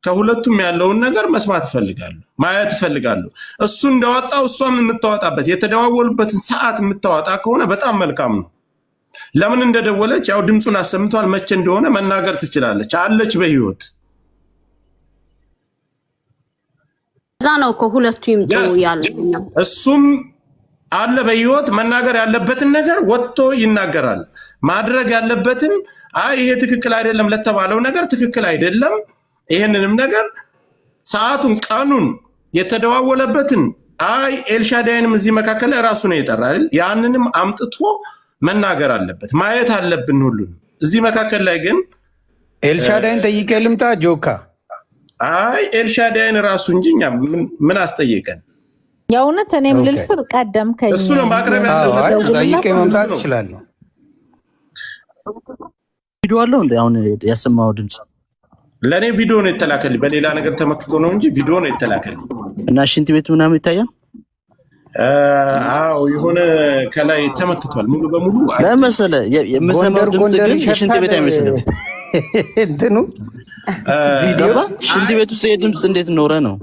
ከሁለቱም ያለውን ነገር መስማት ፈልጋለሁ ማየት ፈልጋለሁ እሱ እንደዋጣው እሷም የምታወጣበት የተደዋወሉበትን ሰዓት የምታወጣ ከሆነ በጣም መልካም ነው ለምን እንደደወለች ያው ድምጹን አሰምቷል መቼ እንደሆነ መናገር ትችላለች አለች በህይወት ዛናው ከሁለቱ ይምጡ ያለው እሱም አለ በህይወት መናገር ያለበትን ነገር ወጥቶ ይናገራል ማድረግ ያለበትን አይ ይሄ ትክክል አይደለም ለተባለው ነገር ትክክል አይደለም ይሄንንም ነገር ሰዓቱን ቀኑን የተደዋወለበትን አይ ኤልሻዳይንም እዚህ መካከለ ራሱ ነው ይጠራል ያንንም አምጥቶ መናገር አለበት ማየት አለብን ሁሉን እዚህ መካከለ ላይ ግን ኤልሻዳይን ጠይቀህ ልምጣ ጆካ አይ ኤልሻዳይን ራሱ እንጂኛ ምን አስጠየቀን ያውነት እኔም ልልስር ቀደም ከኝ እሱ ነው ማቅረብ ያለበት ጠይቀህ መምጣት ይችላል ቪዲዮ አለው እንዴ አሁን ያሰማው ድምጽ ለኔ ቪዲዮ ነው የተላከልኝ በሌላ ነገር ተመክቶ ነው እንጂ ቪዲዮ ነው የተላከልኝ እና ሽንት ቤት ምናምን ይታያል አው የሆነ ከላይ ተመክቷል ሙሉ በሙሉ ለምሳሌ የመሰማው ድምጽ ግን ሽንት ቤት አይመስልም እንትኑ ቪዲዮ ሽንት ቤት ውስጥ የድምጽ እንዴት ኖረ ነው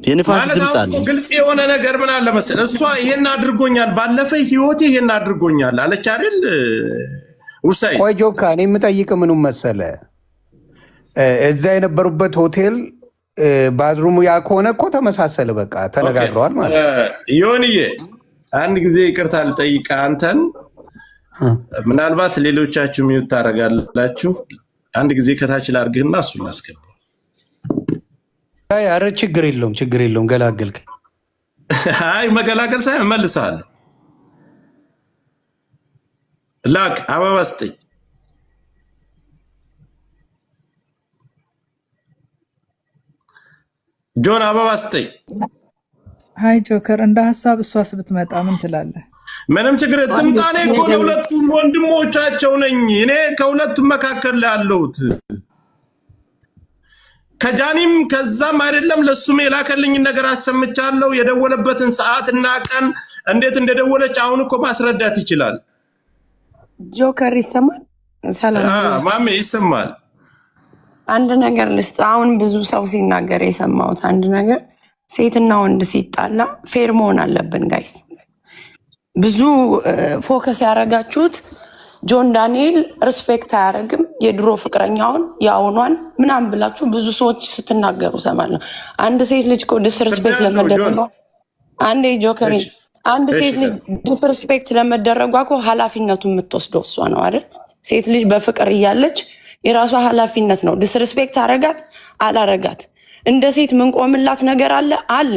የንፋስ ድምጽ አለ ግልጽ የሆነ ነገር ምን አለ መሰለ እሷ ይሄን አድርጎኛል ባለፈ ህይወቴ ይሄን አድርጎኛል አለች አይደል ውሳይ ቆይ ጆካ እኔ የምጠይቅ ምኑን መሰለ እዛ የነበሩበት ሆቴል ባዝሩሙ ያ ከሆነ እኮ ተመሳሰለ በቃ ተነጋግረዋል ማለት ዮኒዬ አንድ ጊዜ ይቅርታ ልጠይቅ አንተን ምናልባት ሌሎቻችሁ ሚውት ታረጋላችሁ አንድ ጊዜ ከታች ላርግና እሱ ላስገባ አይ አረ ችግር የለውም ገላገልከ አይ መገላገል ሳይሆን መልሳለሁ ላክ አበባ ስጠኝ ጆን አበባ ስጠኝ ሃይ ጆከር እንደ ሐሳብ እሷስ ብትመጣ ምን ትላለህ ምንም ችግር ትምጣኔ እኮ ለሁለቱም ወንድሞቻቸው ነኝ እኔ ከሁለቱም መካከል ላይ ያለሁት ከጃኒም ከዛም አይደለም ለሱም የላከልኝ ነገር አሰምቻለሁ የደወለበትን ሰዓትና ቀን እንዴት እንደደወለች አሁን እኮ ማስረዳት ይችላል ጆከር ይሰማል ሰላም ማሜ ይሰማል አንድ ነገር ልስጥ አሁን ብዙ ሰው ሲናገር የሰማሁት አንድ ነገር ሴትና ወንድ ሲጣላ ፌር መሆን አለብን ጋይስ ብዙ ፎከስ ያረጋችሁት ጆን ዳንኤል ሪስፔክት አያረግም የድሮ ፍቅረኛውን ያውኗን ምናምን ብላችሁ ብዙ ሰዎች ስትናገሩ ሰማለሁ አንድ ሴት ልጅ ኮ ዲስሪስፔክት ለመደረጓ አንድ ጆከር አንድ ሴት ልጅ ዲስሪስፔክት ለመደረጓ እኮ ኃላፊነቱን የምትወስደው እሷ ነው አይደል ሴት ልጅ በፍቅር እያለች የራሷ ኃላፊነት ነው ዲስሪስፔክት አረጋት አላረጋት እንደ ሴት ምን ቆምላት ነገር አለ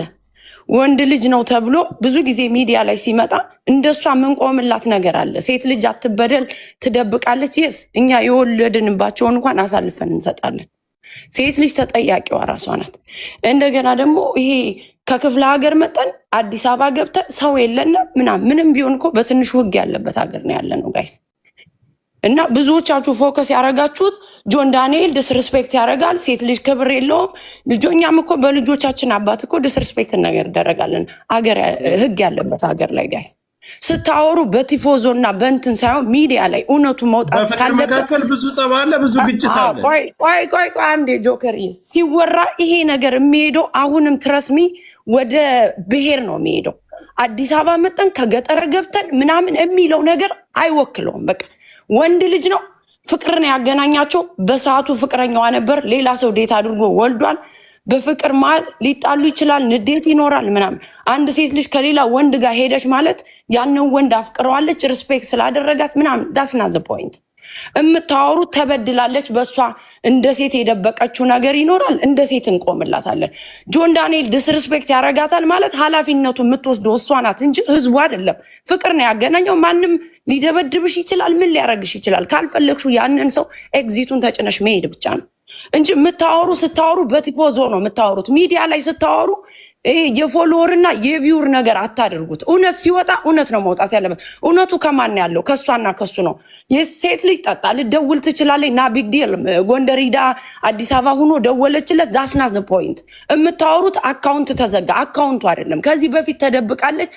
ወንድ ልጅ ነው ተብሎ ብዙ ጊዜ ሚዲያ ላይ ሲመጣ እንደሷ ምን ቆምላት ነገር አለ ሴት ልጅ አትበደል ትደብቃለች yes እኛ የወለድንባቸው እንኳን አሳልፈን እንሰጣለን ሴት ልጅ ተጠያቂዋ ራሷ ናት እንደገና ደግሞ ይሄ ከክፍለ ሀገር መጣን አዲስ አበባ ገብተን ሰው የለና ምንም ቢሆን እኮ በትንሹ ህግ ያለበት ሀገር ነው ያለነው ጋይስ እና ብዙዎቻችሁ ፎከስ ያረጋችሁት ጆን ዳንኤል ዲስሪስፔክት ያረጋል ሴት ልጅ ክብር የለውም ልጆኛም እኮ በልጆቻችን አባት እኮ ዲስሪስፔክት ነገር ደረጋለን ሀገር ህግ ያለበት ሀገር ላይ ጋይስ ስታወሩ በቲፎዞና በእንትን ሳይሆን ሚዲያ ላይ እውነቱ መውጣት ካለበት ብዙ ጸብ አለ ብዙ ግጭት አለ ቆይ አንዴ ጆከር ሲወራ ይሄ ነገር የሚሄደው አሁንም ትረስሚ ወደ ብሄር ነው የሚሄደው አዲስ አበባ መጠን ከገጠር ገብተን ምናምን የሚለው ነገር አይወክለውም በቃ ወንድ ልጅ ነው ፍቅርን ያገናኛቸው በሰዓቱ ፍቅረኛዋ ነበር ሌላ ሰው ዴት አድርጎ ወልዷል በፍቅር ማል ሊጣሉ ይችላል ንዴት ይኖራል ምናምን አንድ ሴት ልጅ ከሌላ ወንድ ጋር ሄደች ማለት ያንን ወንድ አፍቅረዋለች ሪስፔክት ስላደረጋት ምናምን that's not the point እምታወሩ ተበድላለች በሷ እንደ ሴት የደበቀችው ነገር ይኖራል እንደ ሴት እንቆምላታለን ጆን ዳንኤል ዲስሪስፔክት ያረጋታል ማለት ኃላፊነቱ የምትወስደው እሷ ናት እንጂ ህዝቡ አይደለም ፍቅር ነው ያገናኘው ማንም ሊደበድብሽ ይችላል ምን ሊያረግሽ ይችላል ካልፈለግሽው ያንን ሰው ኤግዚቱን ተጭነሽ መሄድ ብቻ ነው እንጂ ስታወሩ በቲፎዞ ነው የምታወሩት ሚዲያ ላይ ስታወሩ የፎሎወርና የቪውር ነገር አታድርጉት እውነት ሲወጣ እውነት ነው መውጣት ያለበት እውነቱ ከማን ያለው ከሷና ከሱ ነው የሴት ልጅ ጠጣ ልደውል ትችላለች ና ቢግ ዲል ጎንደር ሂዳ አዲስ አበባ ሆኖ ደወለችለት that's not the point የምታወሩት አካውንት ተዘጋ አካውንቱ አይደለም ከዚህ በፊት ተደብቃለች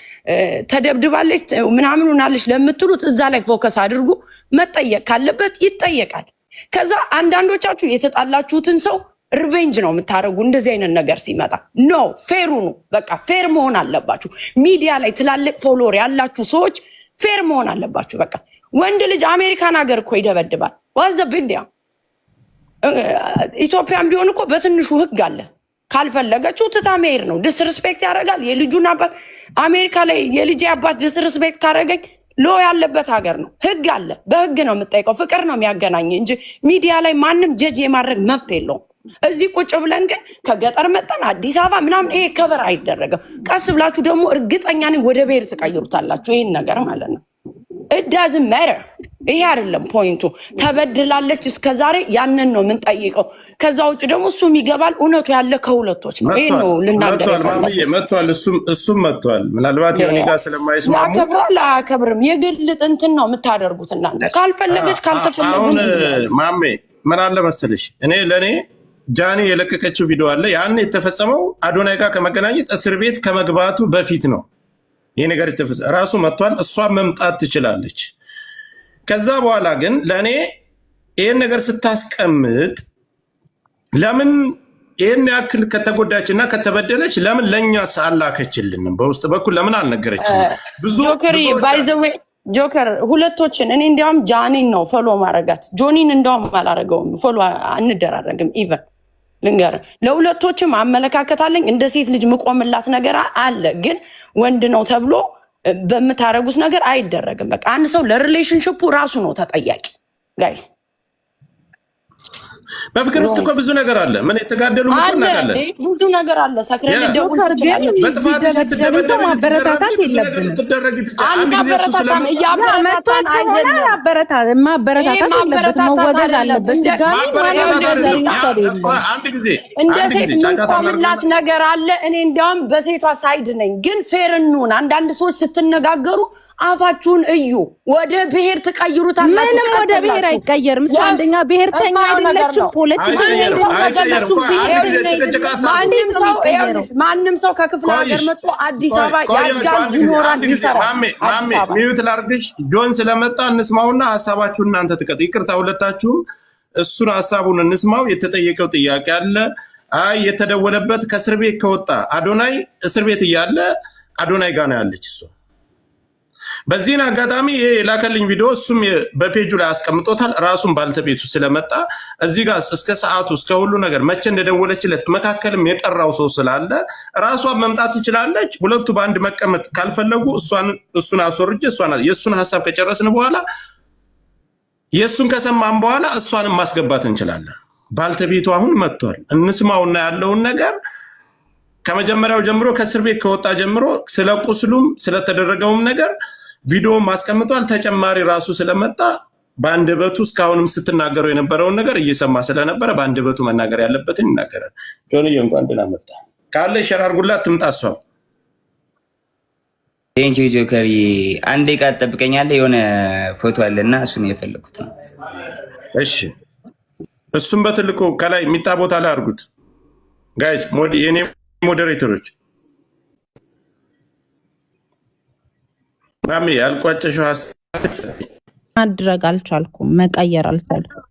ተደብድባለች ምናምን ሆናለች ለምትሉት እዛ ላይ ፎከስ አድርጉ መጠየቅ ካለበት ይጠየቃል ከዛ አንዳንዶቻችሁ የተጣላችሁትን ሰው ሪቬንጅ ነው የምታደርጉ። እንደዚህ አይነት ነገር ሲመጣ ኖ ፌሩ ነው በቃ ፌር መሆን አለባችሁ። ሚዲያ ላይ ትላልቅ ፎሎወር ያላችሁ ሰዎች ፌር መሆን አለባችሁ። በቃ ወንድ ልጅ አሜሪካን ሀገር እኮ ይደበድባል። ዋዘ ቢግዲያ ኢትዮጵያም ቢሆን እኮ በትንሹ ህግ አለ። ካልፈለገችው ትታ መሄድ ነው። ዲስሪስፔክት ያደርጋል የልጁን አባት። አሜሪካ ላይ የልጅ አባት ዲስሪስፔክት ካደረገኝ ሎ ያለበት ሀገር ነው። ህግ አለ። በህግ ነው የምጠይቀው። ፍቅር ነው የሚያገናኝ እንጂ ሚዲያ ላይ ማንም ጀጅ የማድረግ መብት የለውም። እዚህ ቁጭ ብለን ግን ከገጠር መጠን አዲስ አበባ ምናምን ይሄ ከበር አይደረግም። ቀስ ብላችሁ ደግሞ እርግጠኛ ነኝ ወደ ብሔር ትቀይሩታላችሁ ይሄን ነገር ማለት ነው። እዳዝም መረ ይሄ አይደለም ፖይንቱ። ተበድላለች እስከዛሬ ያንን ነው የምንጠይቀው። ከዛ ውጭ ደግሞ እሱም ይገባል። እውነቱ ያለ ከሁለቶች ነው። ይሄ ነው ልናገር መጥቷል። እሱም መጥቷል። ምናልባት የኔ ጋር ስለማይስማሙ ያከብራል አያከብርም የግል እንትን ነው የምታደርጉት እናንተ። ካልፈለገች ካልተፈለገ ማሜ ምን አለ መሰለሽ ለኔ ጃኒ የለቀቀችው ቪዲዮ አለ። ያን የተፈጸመው አዶናይ ጋር ከመገናኘት እስር ቤት ከመግባቱ በፊት ነው። ይሄ ነገር ራሱ መጥቷል። እሷ መምጣት ትችላለች። ከዛ በኋላ ግን ለኔ ይሄን ነገር ስታስቀምጥ ለምን ይሄን ያክል ከተጎዳችና ከተበደለች ለምን ለኛስ አላከችልንም? በውስጥ በኩል ለምን አልነገረችንም? ብዙ ጆከር ሁለቶችን እኔ እንዲያውም ጃኒን ነው ፎሎ ማረጋት። ጆኒን እንዲያውም አላረገውም። ፎሎ አንደራረግም። ኢቨን ልንገር ለሁለቶችም አመለካከት አለኝ። እንደ ሴት ልጅ ምቆምላት ነገር አለ። ግን ወንድ ነው ተብሎ በምታረጉት ነገር አይደረግም። በቃ አንድ ሰው ለሪሌሽንሺፑ ራሱ ነው ተጠያቂ ጋይስ። በፍቅር ውስጥ እኮ ብዙ ነገር አለ። ምን የተጋደሉ ምትናጋለን ብዙ ነገር አለ። ሰክሬት ደውል ይችላል። በጥፋት ልትደበደብ ማበረታታት የለብንም። ልትደረግ ይችላል። አንድ ጊዜ እሱ ስለማበረታታት አይደለም። ማበረታታት የለበትም። መወገድ አለበት። ድጋሚ አንድ ጊዜ እንደ ሴት ምንቆምላት ነገር አለ። እኔ እንዲያውም በሴቷ ሳይድ ነኝ። ግን ፌር እንሁን። አንዳንድ ሰዎች ስትነጋገሩ አፋችሁን እዩ። ወደ ብሔር ትቀይሩታላችሁ። ምንም ወደ ብሔር አይቀየርም። እሱ አንደኛ ብሔርተኛ አይደለችም። ማንም ሰው ከክፍለ ሀገር መጥቶ አዲስ አበባ ያጋዝ ይኖራል ይሰራል። ሚዩት ላርግሽ ጆን ስለመጣ እንስማውና ሀሳባችሁን እናንተ ትቀጥ። ይቅርታ ሁለታችሁም እሱን ሀሳቡን እንስማው። የተጠየቀው ጥያቄ አለ። የተደወለበት ከእስር ቤት ከወጣ አዶናይ እስር ቤት እያለ አዶናይ ጋር ነው ያለች እሷ። በዚህን አጋጣሚ ይሄ የላከልኝ ቪዲዮ እሱም በፔጁ ላይ አስቀምጦታል። ራሱን ባልተቤቱ ስለመጣ እዚህ ጋር እስከ ሰዓቱ እስከ ሁሉ ነገር መቼ እንደደወለችለት መካከልም የጠራው ሰው ስላለ ራሷን መምጣት ትችላለች። ሁለቱ በአንድ መቀመጥ ካልፈለጉ እሱን አስወርጄ የእሱን ሀሳብ ከጨረስን በኋላ የእሱን ከሰማን በኋላ እሷንም ማስገባት እንችላለን። ባልተቤቱ አሁን መጥቷል። እንስማውና ያለውን ነገር ከመጀመሪያው ጀምሮ ከእስር ቤት ከወጣ ጀምሮ ስለ ቁስሉም ስለተደረገውም ነገር ቪዲዮ ማስቀምጧል። ተጨማሪ ራሱ ስለመጣ በአንደበቱ እስካሁንም ስትናገረው የነበረውን ነገር እየሰማ ስለነበረ በአንደበቱ መናገር ያለበትን ይናገራል። ጆንዬ እንኳን ደህና መጣ። ካለ ሸር አድርጉላት ትምጣ እሷ። ቴንኪው ጆከሪ። አንዴ ቃል ጠብቀኛለህ። የሆነ ፎቶ አለና እሱን እየፈለኩት ነው። እሺ እሱም በትልቁ ከላይ የሚጣ ቦታ ላይ አድርጉት ጋይስ። የኔ ሞዴሬተሮች ማሚ ያልቋጨሽው ማድረግ አልቻልኩም፣ መቀየር አልቻልኩም።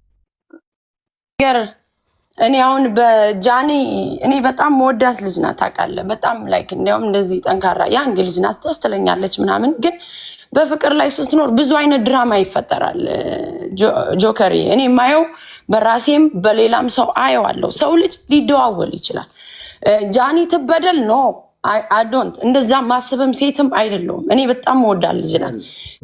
እኔ አሁን በጃኒ እኔ በጣም መወዳት ልጅ ናት ታውቃለህ። በጣም ላይክ እንዲያውም እንደዚህ ጠንካራ ያንግ ልጅ ናት፣ ደስ ትለኛለች ምናምን። ግን በፍቅር ላይ ስትኖር ብዙ አይነት ድራማ ይፈጠራል። ጆከሪ እኔ የማየው በራሴም በሌላም ሰው አየዋለሁ። ሰው ልጅ ሊደዋወል ይችላል። ጃኒ ትበደል ኖ አዶንት እንደዛ ማስብም ሴትም አይደለሁም። እኔ በጣም መወዳት ልጅ ናት።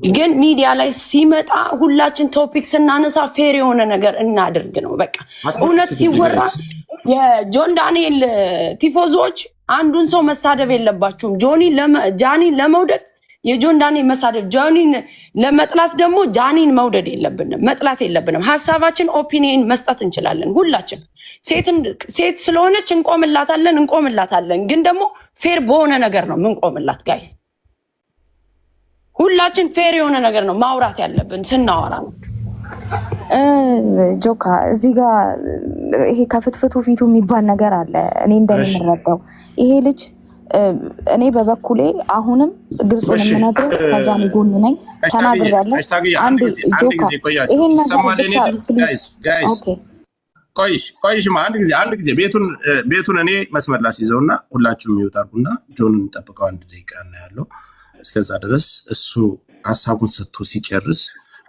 ግን ሚዲያ ላይ ሲመጣ ሁላችን ቶፒክ ስናነሳ ፌር የሆነ ነገር እናድርግ ነው በቃ። እውነት ሲወራ የጆን ዳንኤል ቲፎዞች አንዱን ሰው መሳደብ የለባችሁም። ጃኒን ለመውደድ የጆን ዳንኤል መሳደብ፣ ጃኒን ለመጥላት ደግሞ ጃኒን መውደድ የለብንም፣ መጥላት የለብንም። ሀሳባችን ኦፒኒየን መስጠት እንችላለን ሁላችን። ሴት ስለሆነች እንቆምላታለን። ግን ደግሞ ፌር በሆነ ነገር ነው ምንቆምላት ጋይስ። ሁላችን ፌር የሆነ ነገር ነው ማውራት ያለብን ስናወራ ነው። ጆካ እዚህ ጋር ይሄ ከፍትፍቱ ፊቱ የሚባል ነገር አለ። እኔ እንደምንረዳው ይሄ ልጅ እኔ በበኩሌ አሁንም ግልጹን የምነግረው ከጃኒ ጎን ነኝ ተናግሬያለሁ። አንድ ጆከር ይሄን ነገር ብቻ ቆይሽ አንድ ጊዜ ቤቱን እኔ መስመር ላስይዘውና ሁላችሁም ይወጣሩና ጆንን እንጠብቀው 1 ደቂቃ ነው ያለው። እስከዛ ድረስ እሱ ሐሳቡን ሰጥቶ ሲጨርስ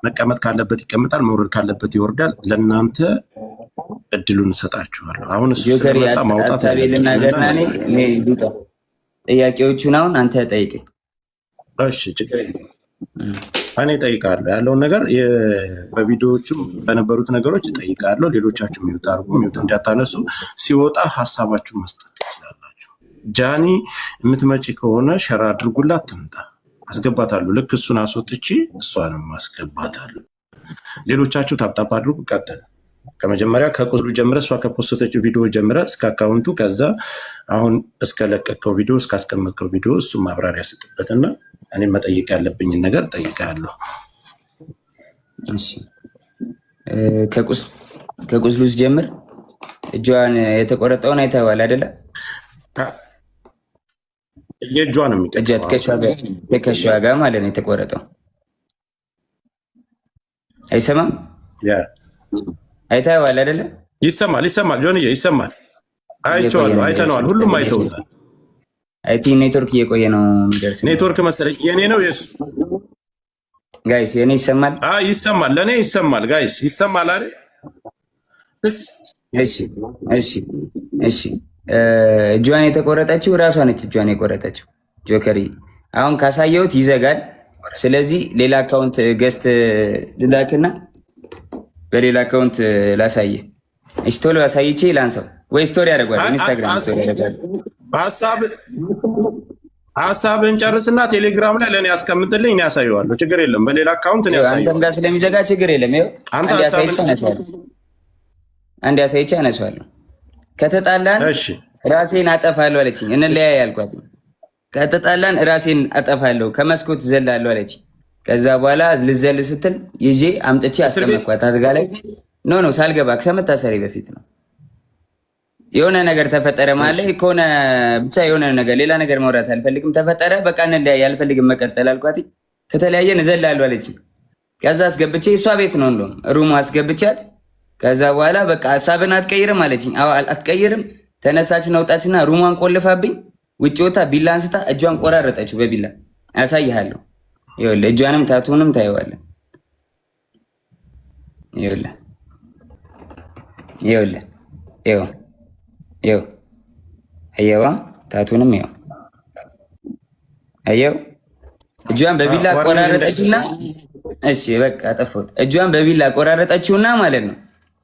መቀመጥ ካለበት ይቀመጣል፣ መውረድ ካለበት ይወርዳል። ለእናንተ እድሉን ሰጣችኋለሁ። አሁን እሱ ስለመጣ ማውጣት ነገርና እኔ ልውጣ። ጥያቄዎቹን አሁን አንተ ጠይቀኝ። እሺ ችግር እኔ ጠይቃለሁ ያለውን ነገር በቪዲዮዎቹም በነበሩት ነገሮች ጠይቃለሁ። ሌሎቻችሁ ሚውት አድርጉ፣ ሚውት እንዳታነሱ። ሲወጣ ሀሳባችሁን መስጠት ትችላላችሁ። ጃኒ የምትመጪ ከሆነ ሸራ አድርጉላት፣ ትምጣ፣ አስገባታለሁ። ልክ እሱን አስወጥቼ እሷንም አስገባታለሁ። ሌሎቻችሁ ታፕታፕ አድርጉ። ቀጥል። ከመጀመሪያ ከቁስሉ ጀምረ እሷ ከፖስተችው ቪዲዮ ጀምረ እስከ አካውንቱ፣ ከዛ አሁን እስከለቀቀው ቪዲዮ እስካስቀመጥከው ቪዲዮ እሱ ማብራሪያ ስጥበትና እኔም መጠየቅ ያለብኝን ነገር ጠይቃለሁ። ከቁስሉ ጀምር። እጇን የተቆረጠውን አይተኸዋል አይደለ? የእጇ ነው የሚቀጥለው፣ ትከሻዋ ጋር ማለት ነው የተቆረጠው። አይሰማም? አይተኸዋል አይደለ? ይሰማል ጆንዬ፣ ይሰማል። አይቼዋለሁ፣ አይተነዋል፣ ሁሉም አይተውታል። አይቲ ኔትወርክ እየቆየ ነው የሚደርስ። ኔትወርክ መሰለኝ። የኔ ነው የሱ? ጋይስ የኔ ይሰማል? ይሰማል፣ ለእኔ ይሰማል። ጋይስ ይሰማል አይደል? እሺ። እጇን የተቆረጠችው እራሷ ነች። እጇን የቆረጠችው ጆከሪ አሁን ካሳየሁት ይዘጋል። ስለዚህ ሌላ አካውንት ገስት ልላክና በሌላ አካውንት ላሳየ። እሺ ቶሎ አሳይቼ ላንሳው ወይ ስቶሪ ያደርጓል። ኢንስታግራም ስቶሪ ያደርጓል። ሀሳብን ጨርስና ቴሌግራም ላይ ለእኔ ያስቀምጥልኝ፣ እኔ ያሳየዋለሁ። ችግር የለም። በሌላ አካውንት እኔ ያሳየዋለሁ። አንተም ጋር ስለሚዘጋ ችግር የለም። ይኸው አንድ አሳይቼ አነሳዋለሁ። ከተጣላን ራሴን አጠፋለሁ አለችኝ። እንለያይ ያልኳት። ከተጣላን ራሴን አጠፋለሁ ከመስኮት ዘላለሁ አለችኝ። ከዛ በኋላ ልዘል ስትል ይዤ አምጥቼ አስቀመጥኳት አልጋ ላይ። ኖ ሳልገባ ከመታሰሪ በፊት ነው። የሆነ ነገር ተፈጠረ ማለት ከሆነ ብቻ የሆነ ነገር ሌላ ነገር ማውራት አልፈልግም። ተፈጠረ በቃ እንለያይ፣ አልፈልግም መቀጠል አልኳት። ከተለያየን እዘላለሁ አለችኝ። ከዛ አስገብቼ እሷ ቤት ነው እንደውም ሩሙ አስገብቻት። ከዛ በኋላ በቃ ሀሳብን አትቀይርም አለችኝ። አትቀይርም። ተነሳችን አውጣችና ሩሟን ቆልፋብኝ ውጭ ወጣ። ቢላ አንስታ እጇን ቆራረጠችው በቢላ። ያሳይሃለሁ። ይኸውልህ እጇንም ታቱንም ታየዋለህ። ይኸውልህ አየዋ ታቱንም ይኸው አየው። እጇን በቢላ ቆራረጠችውና እሺ በቃ ጠፋሁት። እጇን በቢላ ቆራረጠችውና ማለት ነው።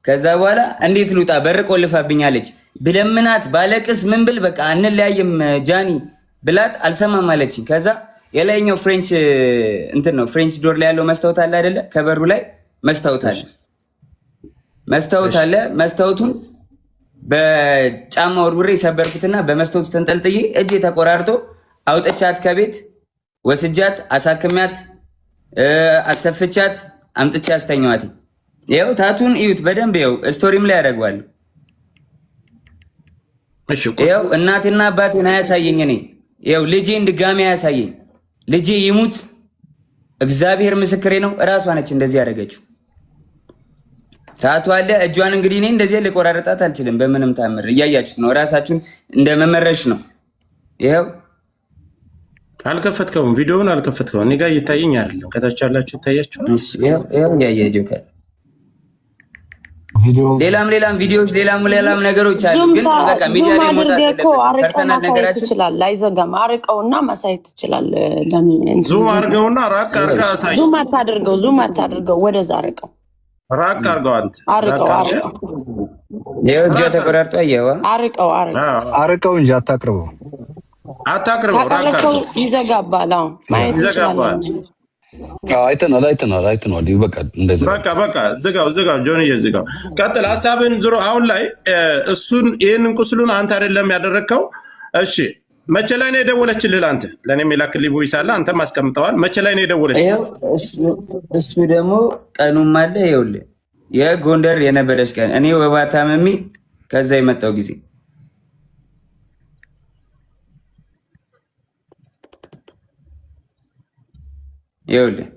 ከዛ በኋላ እንዴት ልውጣ በር ቆልፋብኛለች። ብለምናት ባለቅስ ምን ብል በቃ እንለያየም ጃኒ ብላት አልሰማም አለችኝ። ከዛ የላይኛው ፍሬንች እንትን ነው ፍሬንች ዶር ላይ ያለው መስታወት አለ አይደለ? ከበሩ ላይ መስታወት አለ። መስታወቱን በጫማ ወርውሬ ሰበርኩትና በመስታወቱ ተንጠልጥዬ እጄ ተቆራርጦ አውጥቻት ከቤት ወስጃት አሳክሚያት አሰፍቻት አምጥቼ አስተኛዋት። ይኸው ታቱን እዩት በደንብ ይኸው ስቶሪም ላይ ያደርገዋል። ይኸው እናቴና አባቴን አያሳየኝ። እኔ ይኸው ልጄን ድጋሚ አያሳየኝ። ልጄ ይሙት እግዚአብሔር ምስክሬ ነው። እራሷ ነች እንደዚህ ያደረገችው። ታቱ አለ እጇን። እንግዲህ እኔ እንደዚህ ልቆራረጣት አልችልም በምንም ታምር። እያያችሁት ነው። እራሳችሁን እንደመመረሽ ነው። ይኸው አልከፈትከውም፣ ቪዲዮውን አልከፈትከውም። እኔ ጋር እየታየኝ አይደለም። ከታች ያላችሁ ይታያችኋል። ይኸው እያየህ ጆከር ሌላም ቪዲዮዎች ሌላም ነገሮች አሉ። ግን በቃ ሚዲያ ላይ ፐርሰናል ነገራችን ይችላል። አይዘጋም። አርቀውና ማሳየት ይችላል። ዙም አርገውና ራቅ አርጋ አሳይ። ዙም አታድርገው፣ ወደዛ አርቀው፣ ራቅ አርገው። አንተ አርቀው ይኸው እጇ ተቆራርጦ አየዋ። አርቀው እንጂ አታቅርበው። ራቅ ይዘጋባል። አሁን ማየት ይችላል። አይተናል። በቃ እንደዚህ በቃ ዝጋው ጆንዬ ዝጋው። ቀጥል ሀሳብን ዞሮ አሁን ላይ እሱን ይህንን ቁስሉን አንተ አይደለም ያደረግከው። እሺ መቼ ላይ ነው የደወለችልህ? አንተ ለእኔም የላክልኝ ቮይስ አለ፣ አንተም አስቀምጠዋል። መቼ ላይ ነው የደወለችልህ? እሱ ደግሞ ቀኑም አለ። ይኸውልህ የጎንደር የነበረች ቀን እኔ ወባ ታመሚ ከዛ የመጣው ጊዜ ይኸውልህ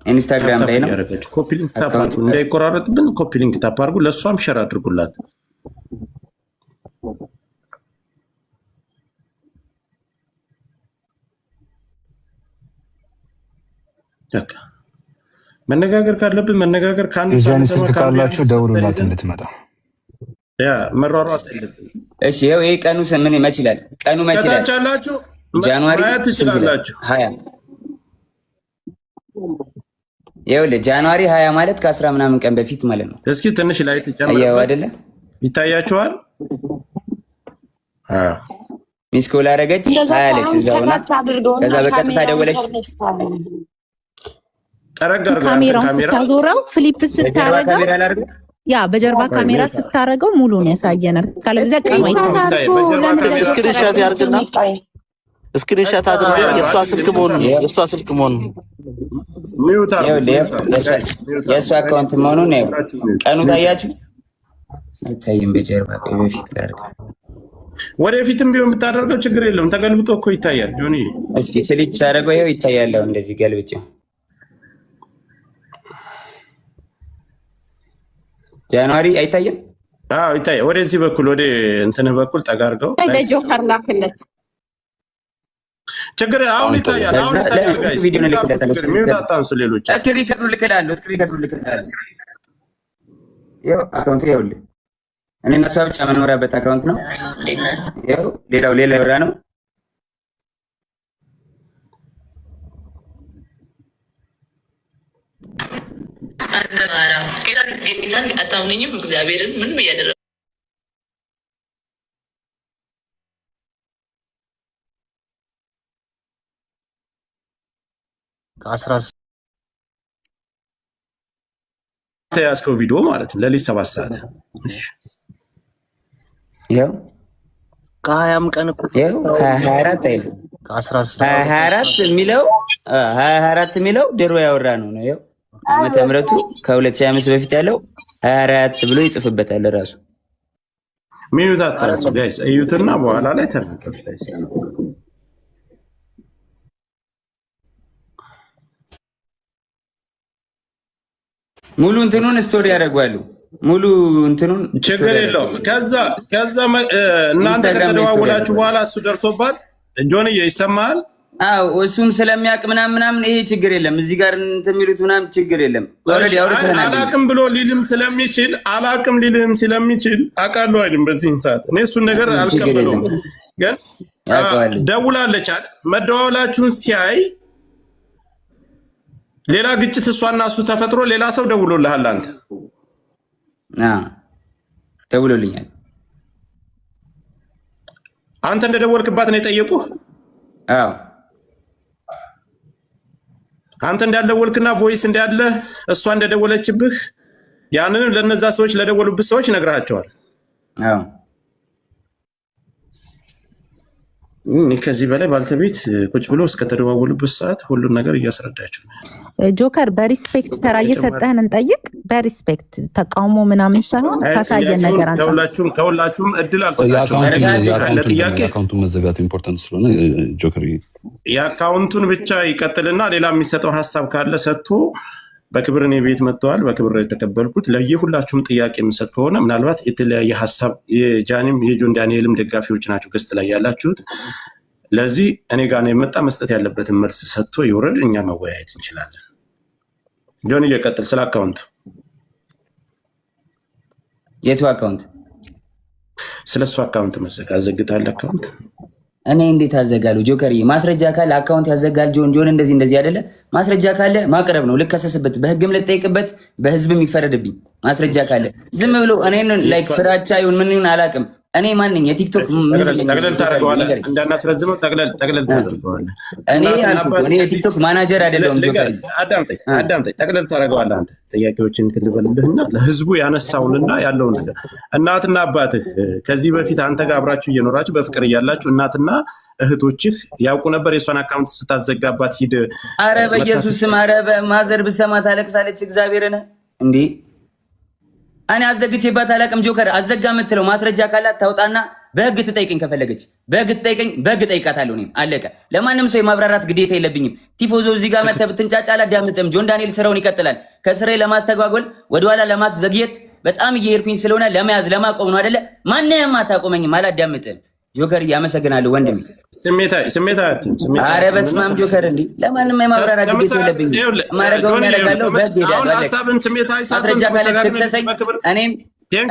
ኢንስታግራም ላይ ነው። ኮፒ ሊንክ ታፕ አድርጉ፣ እንዳይቆራረጥብን ኮፒ ሊንክ ታፕ አድርጉ። ለእሷም ሸር አድርጉላት። መነጋገር ካለብን መነጋገር ካንዱ ስልክ ካላችሁ ደውሉላት እንድትመጣ። ያ መሯሯጥ የለብን። እሺ ይኸው ይሄ ቀኑ ምን መች ይላል? ቀኑ መች ይላል? ከታቻላችሁ ጃንዋሪ ትችላላችሁ 20 ይኸውልህ ጃንዋሪ 20 ማለት ከ10 ምናምን ቀን በፊት ማለት ነው። እስኪ ትንሽ ላይ ተጨምረው አይደለ? ይታያችኋል? ሚስኮል አደረገች አያለች እዛውና ከዛ በቀጥታ ደወለች። ካሜራውን ስታዞረው ፍሊፕ ስታረገው ያ በጀርባ ካሜራ ስታረገው ሙሉን ያሳየናል። ካለዚያ ቀማይ ስክሪንሾት ያርግና ስክሪንሾት አድርጋ የእሷ ስልክ መሆኑን የእሷ አካውንት መሆኑን ነው። ቀኑ ታያችሁ አይታይም። በጀርባ ቆይ በፊት ላድርግ። ወደፊትም ቢሆን ብታደርገው ችግር የለውም። ተገልብጦ እኮ ይታያል። ጆኒ እስኪ ፍሊፕ ሳደርገው ይኸው ይታያል። እንደዚህ ገልብጬው ጃንዋሪ አይታየም? አዎ ይታያል። ወደዚህ በኩል ወደ እንትንህ በኩል ጠጋ አድርገው ለጆከር ላክለት። ችግር አሁን ይታያል። አሁን ይታያል። ጋይስ ቪዲዮ ልክለታለሁ። ሚውት አታንሱ። ሌሎች ስክሪን ልክላለሁ። ይኸው አካውንት ይኸውልህ እኔ እና እሷ ብቻ መኖሪያበት አካውንት ነው። ይኸው ሌላው ሌላ ብራ ነው። አታምነኝም? እግዚአብሔርን ምንም እያደረገ ያስከው ቪዲዮ ማለት ነው። ለሊት 7 ሰዓት ይኸው ከ20 ቀን እኮ ይኸው 24 አይደለም ከ24 የሚለው 24 የሚለው ድሮ ያወራ ነው ነው። ይኸው ዓመተ ምሕረቱ ከ2005 በፊት ያለው 24 ብሎ ይጽፍበታል ራሱ። ሚዩት አታንሱ ጋይስ፣ እዩትና በኋላ ላይ ተናገሩ ጋይስ። ሙሉ እንትኑን ስቶሪ ያደርጋሉ። ሙሉ እንትኑን ችግር የለውም። ከዛ እናንተ ከተደዋወላችሁ በኋላ እሱ ደርሶባት ጆንዬ ይሰማል። አዎ እሱም ስለሚያውቅ ምናምን ይሄ ችግር የለም። እዚህ ጋር እንትን የሚሉት ምናምን ችግር የለም። ኦልሬዲ አውርተናል። አላቅም ብሎ ሊልም ስለሚችል አውቃለሁ አይደል? በዚህ ሰዓት እኔ እሱን ነገር አልቀበለውም። ግን ደውላለች አይደል? መደዋወላችሁን ሲያይ ሌላ ግጭት እሷና እሱ ተፈጥሮ ሌላ ሰው ደውሎልሃል አንተ? ደውሎልኛል። አንተ እንደደወልክባት ነው የጠየቁህ? አዎ አንተ እንዳልደወልክና ቮይስ እንዳለ እሷ እንደደወለችብህ ያንንም ለነዛ ሰዎች ለደወሉብህ ሰዎች ነግራቸዋል። አዎ ከዚህ በላይ ባልተቤት ቁጭ ብሎ እስከተደዋወሉበት ሰዓት ሁሉን ነገር እያስረዳችሁ ነው። ጆከር በሪስፔክት ተራ እየሰጠህን እንጠይቅ። በሪስፔክት ተቃውሞ ምናምን ሳይሆን ካሳየን ነገር አንተ ከሁላችሁም እድል አልሰጣችሁም። የአካውንቱን መዘጋት ኢምፖርታንት ስለሆነ ጆከር የአካውንቱን ብቻ ይቀጥልና ሌላ የሚሰጠው ሀሳብ ካለ ሰጥቶ በክብር እኔ ቤት መጥተዋል። በክብር የተቀበልኩት ለየሁላችሁም ጥያቄ የምሰጥ ከሆነ ምናልባት የተለያየ ሀሳብ የጃኒም የጆን ዳንኤልም ደጋፊዎች ናቸው ገስት ላይ ያላችሁት። ለዚህ እኔ ጋር ነው የመጣ መስጠት ያለበትን መልስ ሰጥቶ ይውረድ፣ እኛ መወያየት እንችላለን። ጆን እየቀጥል ስለ አካውንት። የቱ አካውንት? ስለሱ አካውንት መዘጋት ዘግታል። አካውንት እኔ እንዴት አዘጋለሁ? ጆከር ማስረጃ ካለ አካውንት ያዘጋል። ጆን እንደዚህ አይደለ? ማስረጃ ካለ ማቅረብ ነው። ልከሰስበት፣ በህግም ልጠይቅበት፣ በህዝብም ይፈረድብኝ። ማስረጃ ካለ ዝም ብሎ እኔን ላይክ ፍራቻ ይሁን ምን ይሁን አላውቅም። እኔ ማንኝ የቲክቶክ ጠቅለል ታደርገዋለህ፣ እንዳናስረዝመው ጠቅለል ታደርገዋለህ። እኔ የቲክቶክ ማናጀር አይደለሁም። ጆከር አዳምጠኝ፣ ጠቅለል ታደርገዋለህ። አንተ ጥያቄዎችን ትልበልልህና ለህዝቡ ያነሳውንና ያለውን ነገር እናትና አባትህ ከዚህ በፊት አንተ ጋር አብራችሁ እየኖራችሁ በፍቅር እያላችሁ እናትና እህቶችህ ያውቁ ነበር የእሷን አካውንት ስታዘጋባት ሂድ። አረ በኢየሱስ ስም፣ አረ ማዘር ብሰማ ታለቅሳለች። እግዚአብሔርን እንዴ እኔ አዘግቼባት አላውቅም። ጆከር አዘጋ የምትለው ማስረጃ ካላት ታውጣና በህግ ትጠይቀኝ። ከፈለገች በህግ ትጠይቀኝ፣ በህግ ጠይቃታለሁ። እኔም አለቀ። ለማንም ሰው የማብራራት ግዴታ የለብኝም። ቲፎዞ እዚህ ጋር መተህ ብትንጫጫ አላዳምጥም። ጆን ዳንኤል ስራውን ይቀጥላል። ከስራዬ ለማስተጓጎል ወደኋላ ለማስዘግየት በጣም እየሄድኩኝ ስለሆነ ለመያዝ ለማቆም ነው አይደለ? ማንንም አታቆመኝም። አላዳምጥም። ጆከር እያመሰግናለሁ ወንድሜ። ኧረ በስመ አብ ጆከር፣ እንዲህ ለማንም የማብራራት ግዴታ የለብኝም። ማረገውን ያደርጋለሁ። በህግ ሄዳለሁ። ማስረጃ ካለ ትክሰሰኝ።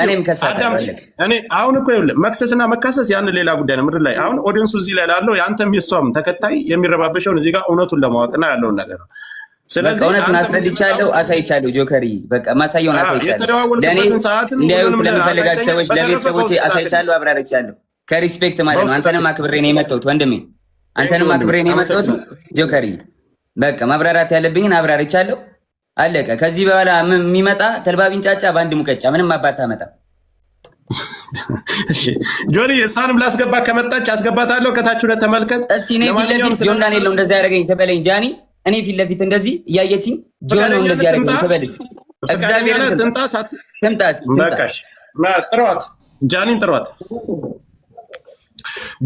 እኔም ከሳለሁ። እኔ አሁን እኮ ይኸውልህ መክሰስና መካሰስ ያን ሌላ ጉዳይ ነው። ምድር ላይ አሁን ኦዲየንሱ እዚህ ላይ ላለው የአንተም የሷም ተከታይ የሚረባበሸውን እዚህ ጋር እውነቱን ለማወቅና ያለውን ነገር ነው። ስለዚህ እውነቱን አስረድቻለሁ፣ አሳይቻለሁ። ጆከሪ በቃ ማሳየውን አሳይቻለሁ። ለእኔ እንዲያዩት ለሚፈልጋቸው ሰዎች ለቤተሰቦቼ አሳይቻለሁ፣ አብራርቻለሁ። ከሪስፔክት ማለት ነው። አንተንም አክብሬ ነው የመጣሁት ወንድሜ፣ አንተንም አክብሬ ነው የመጣሁት ጆከሪ። በቃ ማብራራት ያለብኝን አብራርቻለሁ፣ አለቀ። ከዚህ በኋላ የሚመጣ ተልባቢን ጫጫ በአንድ ሙቀጫ ምንም አባታ መጣ። ጆኒ እሷንም ላስገባ ከመጣች አስገባታለሁ። ከታች ሁለት ተመልከት እስኪ። እኔ ፊት ለፊት ጆን ዳንኤል ነው እንደዛ ያደረገኝ ተበለኝ ጃኒ። እኔ ፊት ለፊት እንደዚህ እያየችኝ ጆን ነው እንደዚህ ያደረገኝ ተበልስ። እግዚአብሔር ትምጣስ ጥሯት፣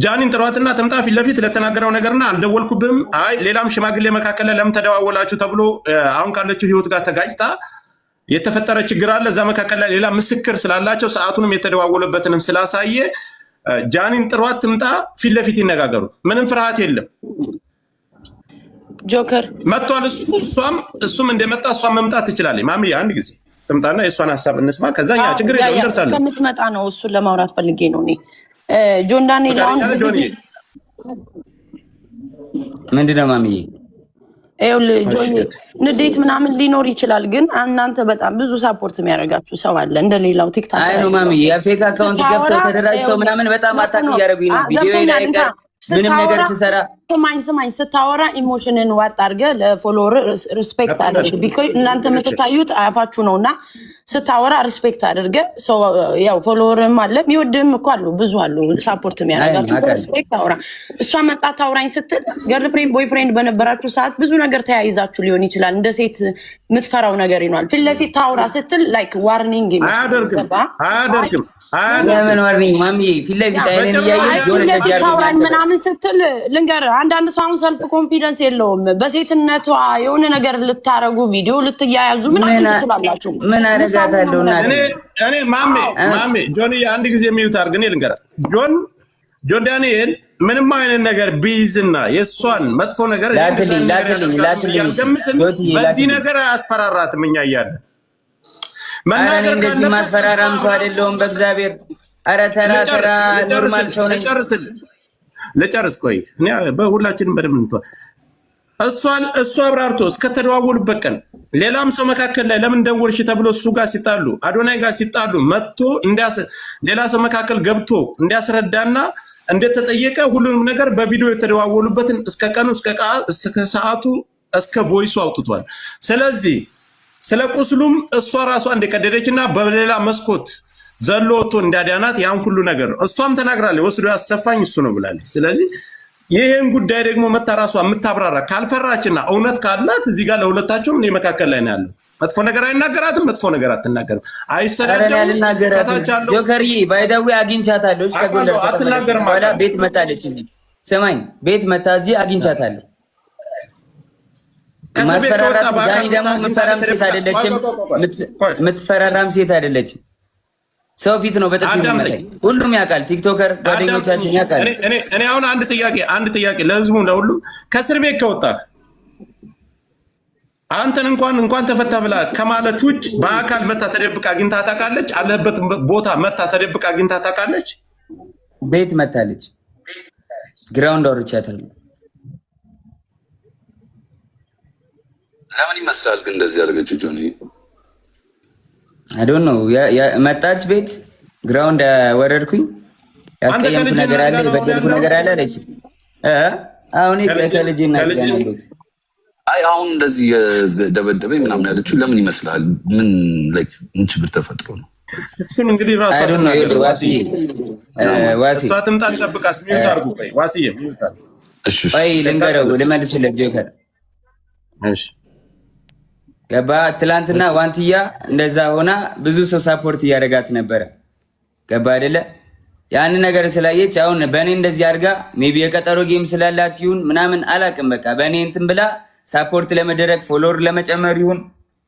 ጃኒን ጥሯትና ትምጣ ፊት ለፊት ለተናገረው ነገርና አልደወልኩብም። አይ ሌላም ሽማግሌ መካከል ለምን ተደዋወላችሁ ተብሎ አሁን ካለችው ህይወት ጋር ተጋጭታ የተፈጠረ ችግር አለ። እዛ መካከል ላይ ሌላ ምስክር ስላላቸው ሰዓቱንም የተደዋወለበትንም ስላሳየ ጃኒን ጥሯት፣ ትምጣ፣ ፊት ለፊት ይነጋገሩ። ምንም ፍርሃት የለም። ጆከር መጥቷል። እሱም እንደመጣ እሷም መምጣት ትችላለች። ማሚ አንድ ጊዜ ትምጣና የእሷን ሀሳብ እንስማ። ከዛኛ ችግር የለም እንደርሳለን። እስከምትመጣ ነው እሱን ለማውራት ፈልጌ ነው እኔ ጆን ዳንኤል አሁን ምንድነው ማሚዬ? ንዴት ምናምን ሊኖር ይችላል፣ ግን እናንተ በጣም ብዙ ሳፖርት የሚያደርጋችሁ ሰው አለ እንደሌላው ቲክታክ አይ ነው ማሚዬ። የፌክ አካውንት ገብተው ተደራጅተው ምናምን በጣም አታክ እያደረጉኝ ነው። ቪዲዮ ላይ ምንም ነገር ስሰራ ስማኝ ስታወራ ኢሞሽንን ዋጥ አድርገህ ለፎሎወር ሪስፔክት አድርግ። ቢኮዝ እናንተ የምትታዩት አያፋችሁ ነውና ስታወራ ሪስፔክት አድርገህ ሰው ያው ፎሎወርም አለ የሚወድም እኮ አሉ፣ ብዙ አሉ ሳፖርት የሚያደርጋችሁ። ሪስፔክት አውራ። እሷ መጣት አውራኝ ስትል ገርል ፍሬንድ ቦይ ፍሬንድ በነበራችሁ ሰዓት ብዙ ነገር ተያይዛችሁ ሊሆን ይችላል። እንደ ሴት የምትፈራው ነገር ይኖራል። ፊት ለፊት ታውራ ስትል ላይክ ዋርኒንግ አያደርግም። ለምን ዋርኒንግ ማሚዬ? ፊት ለፊት አይነን እያየህ ጆን እንደዚህ ያርጉኝ ምናምን ስትል ልንገር፣ አንዳንድ ሰው አሁን ሰልፍ ኮንፊደንስ የለውም። በሴትነቷ የሆነ ነገር ልታረጉ ቪዲዮ ልትያያዙ ምናምን ትችላላችሁ። ምን አደርጋታለሁ? እኔ ማሜ ጆን አንድ ጊዜ የሚዩት አድርግ። እኔ ልንገር፣ ጆን ዳንኤል ምንም አይነት ነገር ቢይዝና የእሷን መጥፎ ነገር በዚህ ነገር አያስፈራራትም። እኛ እያለን መናገር እንደዚህ ማስፈራራም ሰው አይደለሁም በእግዚአብሔር። ኧረ ተራ ኖርማል ሰው ነኝ። ልጨርስ ቆይ። እኔ በሁላችንም በደንብ እንተዋል። እሱ አብራርቶ እስከተደዋወሉበት ቀን ሌላም ሰው መካከል ላይ ለምን ደወልሽ ተብሎ እሱ ጋር ሲጣሉ አዶናይ ጋር ሲጣሉ መጥቶ ሌላ ሰው መካከል ገብቶ እንዲያስረዳና እንደተጠየቀ ሁሉንም ነገር በቪዲዮ የተደዋወሉበትን እስከ ቀኑ እስከ ሰዓቱ እስከ ቮይሱ አውጥቷል። ስለዚህ ስለ ቁስሉም እሷ ራሷ እንደቀደደችና በሌላ መስኮት ዘሎ ወጥቶ እንዳዳናት ያን ሁሉ ነገር ነው እሷም ተናግራለች። ወስዶ ያሰፋኝ እሱ ነው ብላለች። ስለዚህ ይሄን ጉዳይ ደግሞ መታ ራሷ የምታብራራ ካልፈራችና እውነት ካላት እዚህ ጋር ለሁለታቸውም እኔ መካከል ላይ ነው ያለው። መጥፎ ነገር አይናገራትም፣ መጥፎ ነገር አትናገርም፣ አይሰዳደም። ጆከርዬ ባይዳዊ አግኝቻታለሁ። አትናገርም። ቤት መታለች እዚህ ሰማኝ፣ ቤት መታ እዚህ አግኝቻታለሁ። ማስፈራራት ዳኒ ደግሞ የምትፈራም ሴት አይደለችም፣ የምትፈራራም ሴት አይደለችም። ሰው ፊት ነው በጥፊ የሚመታኝ። ሁሉም ያውቃል፣ ቲክቶከር ጓደኞቻችን ያውቃል። እኔ አሁን አንድ ጥያቄ ለህዝቡ ለሁሉም፣ ከእስር ቤት ከወጣህ አንተን እንኳን ተፈታ ብላ ከማለት ውጭ በአካል መታ ተደብቃ አግኝታ ታውቃለች? አለበት ቦታ መታ ተደብቃ አግኝታ ታውቃለች? ቤት መታለች፣ ግራውንድ አውርቻታለሁ። ለምን ይመስላል ግን እንደዚህ ያደረገችው ጆኒ? አይ ዶንት ኖ። መጣች ቤት ግራውንድ ወረድኩኝ። ያስቀየምኩ ነገር አለ፣ የበደልኩ ነገር አለ አለች። አሁን ከልጅና ያለሁት አይ አሁን እንደዚህ የደበደበኝ ምናምን ያለችው ለምን ይመስላል? ምን ችግር ተፈጥሮ ነው? እሱን እንግዲህ ራሱ አይ ዶንት ኖ። ዋሲ እሷ ትምጣ እንጠብቃት። ሚዩት አድርጉ። ቆይ ዋሲዬ ሚዩት አድርጉ። እሺ ልንገረው፣ ልመልስለት ጆከር። እሺ ገባ ትላንትና ዋንትያ እንደዛ ሆና ብዙ ሰው ሳፖርት እያደረጋት ነበረ። ገባ አይደለ? ያን ነገር ስላየች አሁን በእኔ እንደዚህ አድርጋ ሜቢ የቀጠሮ ጌም ስላላት ይሁን ምናምን አላቅም። በቃ በእኔ እንትን ብላ ሳፖርት ለመደረግ ፎሎወር ለመጨመር ይሁን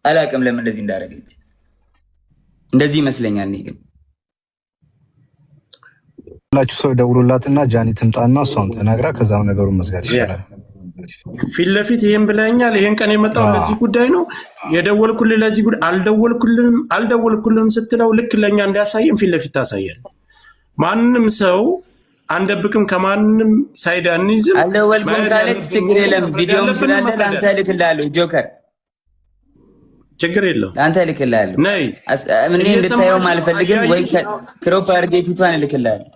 አላቅም ለምን እንደዚህ እንዳደረገች እንደዚህ ይመስለኛል። እኔ ግን ሁላችሁ ሰው ደውሉላትና ጃኒ ትምጣና እሷም ተናግራ ከዛም ነገሩን መዝጋት ይችላል። ፊት ለፊት ይሄን ብለኛል። ይሄን ቀን የመጣው ለዚህ ጉዳይ ነው የደወልኩልህ። ለዚህ ጉዳይ አልደወልኩልህም ስትለው ልክ ለኛ እንዲያሳየን ፊት ለፊት ታሳያል። ማንንም ሰው አንደብቅም፣ ከማንንም ሳይድ አንይዝም። አልደወልኩም ካለች ችግር የለም። ቪዲዮም ስላለ አንተ ልክላለሁ። ጆከር ችግር የለው አንተ ልክላለሁ። ነይ ምን እንድታየው አልፈልግም ወይ ክሮፕ አድርጌ ፊቷን ልክላለሁ።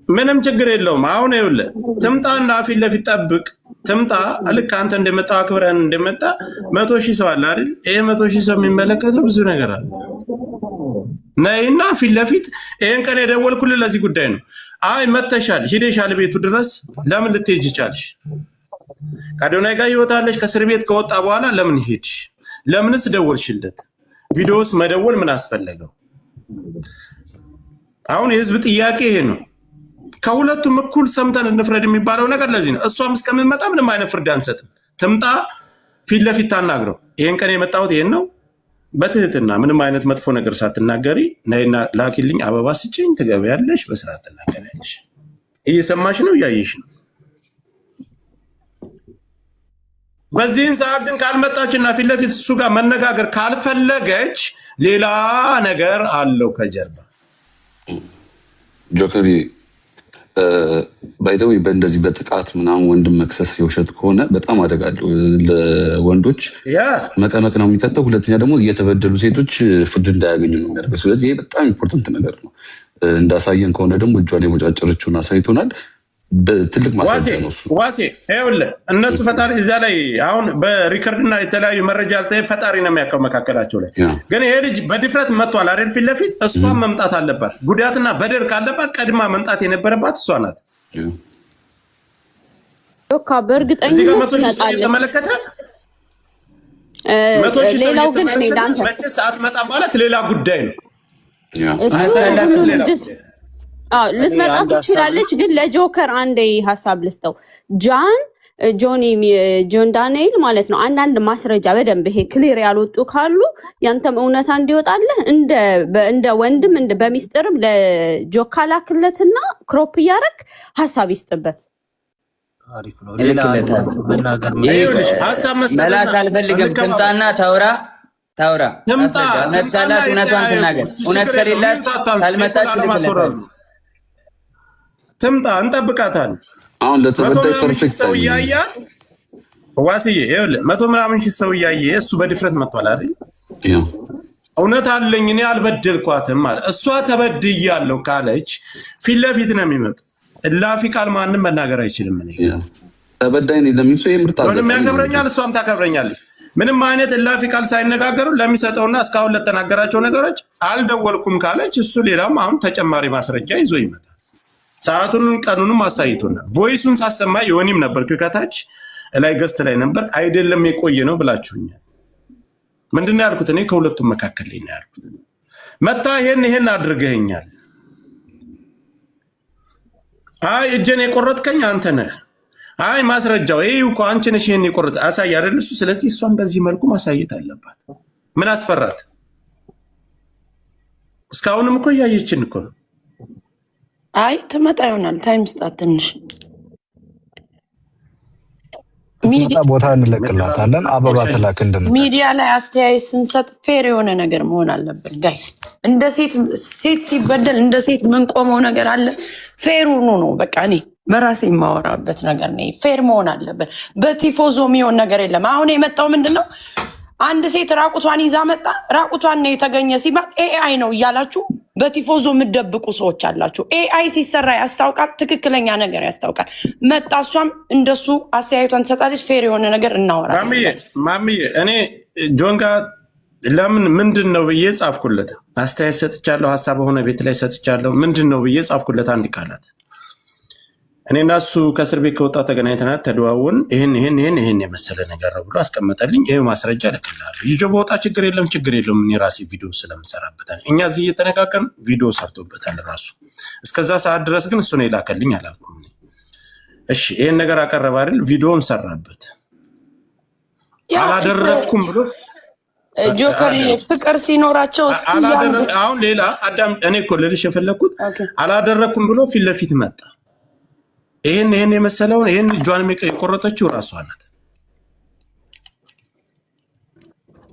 ምንም ችግር የለውም። አሁን ይኸውልህ ትምጣና ፊት ለፊት ጠብቅ። ትምጣ ልክ አንተ እንደመጣ አክብረን እንደመጣ 100,000 ሰው አለ አይደል? ይሄ 100,000 ሰው የሚመለከተው ብዙ ነገር አለ። ነይና ፊት ለፊት ይሄን ቀን የደወልኩልህ ለዚህ ጉዳይ ነው። አይ መተሻል ሂደሻል ቤቱ ድረስ ለምን ልትሄጂ ቻልሽ? ከአዶናይ ጋር ይወጣለሽ። ከእስር ቤት ከወጣ በኋላ ለምን ሄድሽ? ለምንስ ደወልሽለት? ቪዲዮስ መደወል ምን አስፈለገው? አሁን የህዝብ ጥያቄ ይሄ ነው። ከሁለቱም እኩል ሰምተን እንፍረድ የሚባለው ነገር ለዚህ ነው። እሷም እስከምትመጣ ምንም አይነት ፍርድ አንሰጥም። ትምጣ ፊት ለፊት ታናግረው። ይሄን ቀን የመጣሁት ይሄን ነው በትህትና ምንም አይነት መጥፎ ነገር ሳትናገሪ ነይና ላኪልኝ፣ አበባ ስጭኝ፣ ትገበያለሽ፣ በስርዓት ትናገሪያለሽ። እየሰማሽ ነው፣ እያየሽ ነው። በዚህን ሰዓት ግን ካልመጣችና ፊት ለፊት እሱ ጋር መነጋገር ካልፈለገች ሌላ ነገር አለው ከጀርባ። ጆከሪ ባይደው በእንደዚህ በጥቃት ምናምን ወንድም መክሰስ የውሸት ከሆነ በጣም አደጋለሁ። ለወንዶች መቀመቅ ነው የሚከተው። ሁለተኛ ደግሞ እየተበደሉ ሴቶች ፍርድ እንዳያገኙ ነው የሚያደርገው። ስለዚህ ይሄ በጣም ኢምፖርታንት ነገር ነው። እንዳሳየን ከሆነ ደግሞ እጇን የቦጫጨረችውን አሳይቶናል። በትልቅ ማስረጃ ነው እሱ። ዋሴ ይኸውልህ እነሱ ፈጣሪ እዚያ ላይ አሁን በሪከርድና የተለያዩ መረጃ ፈጣሪ ነው የሚያውቀው መካከላቸው ላይ። ግን ይሄ ልጅ በድፍረት መጥቷል አይደል? ፊት ለፊት እሷን መምጣት አለባት። ጉዳትና በደል ካለባት ቀድማ መምጣት የነበረባት እሷ ናት። በእርግጠኝነት ትመጣለች። ሌላው ግን እኔ ላንተ መቼስ አትመጣ ማለት ሌላ ጉዳይ ነው። ልትመጣ ትችላለች። ግን ለጆከር አንዴ ሀሳብ ልስጠው። ጆን ዳንኤል ማለት ነው አንዳንድ ማስረጃ በደንብ ይሄ ክሊር ያልወጡ ካሉ ያንተም እውነታ እንዲወጣልህ እንደ ወንድም በሚስጥርም ለጆካ ላክለትና ክሮፕ እያደረግ ሀሳብ ይስጥበት። መላክ አልፈልግም። ትምጣና ታውራ መታላት እውነቷን ትናገር። እውነት ከሌላት ካልመጣች ትምጣ፣ እንጠብቃታለን። አሁን ለተበዳይ ፐርፌክት ሰው እያያት ዋስዬ ይኸውልህ 100 ምናምን ሺህ ሰው እያየ እሱ በድፍረት መጥቷል አይደል? እውነት አለኝ እኔ አልበደልኳትም ማለት እሷ ተበድያለሁ ካለች ፊት ለፊት ነው የሚመጡ። እላፊ ቃል ማንም መናገር አይችልም። እኔ ተበዳይ ነኝ ለሚል ሰው የምርጣ ምንም ያከብረኛል፣ እሷም ታከብረኛለች። ምንም አይነት እላፊ ቃል ሳይነጋገሩ ለሚሰጠውና እስካሁን ለተናገራቸው ነገሮች አልደወልኩም ካለች እሱ ሌላም አሁን ተጨማሪ ማስረጃ ይዞ ይመጣል። ሰዓቱን ቀኑንም አሳይቶናል። ቮይሱን ሳሰማ የሆኒም ነበር ከታች ላይ ገስት ላይ ነበር። አይደለም የቆየ ነው ብላችሁኛል። ምንድን ነው ያልኩት? እኔ ከሁለቱም መካከል ላይ ነው ያልኩት። መታ ይሄን አድርገኸኛል። አይ እጄን የቆረጥከኝ አንተ ነህ። አይ ማስረጃው ይሄ እኮ አንቺ ነሽ ይሄን የቆረጥ አሳይ አይደል እሱ። ስለዚህ እሷን በዚህ መልኩ ማሳየት አለባት። ምን አስፈራት? እስካሁንም እኮ እያየችን እኮ ነው። ትመጣ ይሆናል። ታይም ስጣት ትንሽ። ቦታ እንለቅላታለን። አበባ ተላክ እንደምታውቅ ሚዲያ ላይ አስተያየት ስንሰጥ ፌር የሆነ ነገር መሆን አለበት ጋይስ። እንደ ሴት ሲበደል እንደ ሴት የምንቆመው ነገር አለ። ፌር ሆኖ ነው በቃ እኔ በራሴ የማወራበት ነገር ነው። ፌር መሆን አለበት። በቲፎዞ የሚሆን ነገር የለም። አሁን የመጣው ምንድን ነው? አንድ ሴት ራቁቷን ይዛ መጣ። ራቁቷን ነው የተገኘ ሲባል ኤአይ ነው እያላችሁ በቲፎዞ የምትደብቁ ሰዎች አላችሁ። ኤአይ ሲሰራ ያስታውቃል፣ ትክክለኛ ነገር ያስታውቃል። መጣ፣ እሷም እንደሱ አስተያየቷን ትሰጣለች። ፌር የሆነ ነገር እናወራለን። ማሚዬ እኔ ጆን ጋር ለምን ምንድን ነው ብዬ ጻፍኩለት። አስተያየት ሰጥቻለሁ፣ ሀሳብ በሆነ ቤት ላይ ሰጥቻለሁ። ምንድን ነው ብዬ ጻፍኩለት አንድ ቃላት እኔና እሱ ከእስር ቤት ከወጣ ተገናኝተናል፣ ተደዋወልን። ይሄን የመሰለ ነገር ነው ብሎ አስቀመጠልኝ። ይሄ ማስረጃ ልክልሃለሁ። ይዞ በወጣ ችግር የለውም። እኔ ራሴ ቪዲዮ ስለምሰራበታል እኛ እዚህ እየተነጋገርን ቪዲዮ ሰርቶበታል ራሱ። እስከዛ ሰዓት ድረስ ግን እሱ ነው የላከልኝ አላልኩም። እሺ ይሄን ነገር አቀረበ አይደል? ቪዲዮም ሰራበት። አላደረኩም ብሎ ጆከር ፍቅር ሲኖራቸው አሁን ሌላ አዳም እኔ እኮ ልልሽ የፈለኩት አላደረኩም ብሎ ፊት ለፊት መጣ። ይሄን የመሰለውን ይሄን እጇን የቆረጠችው ራሷ ናት።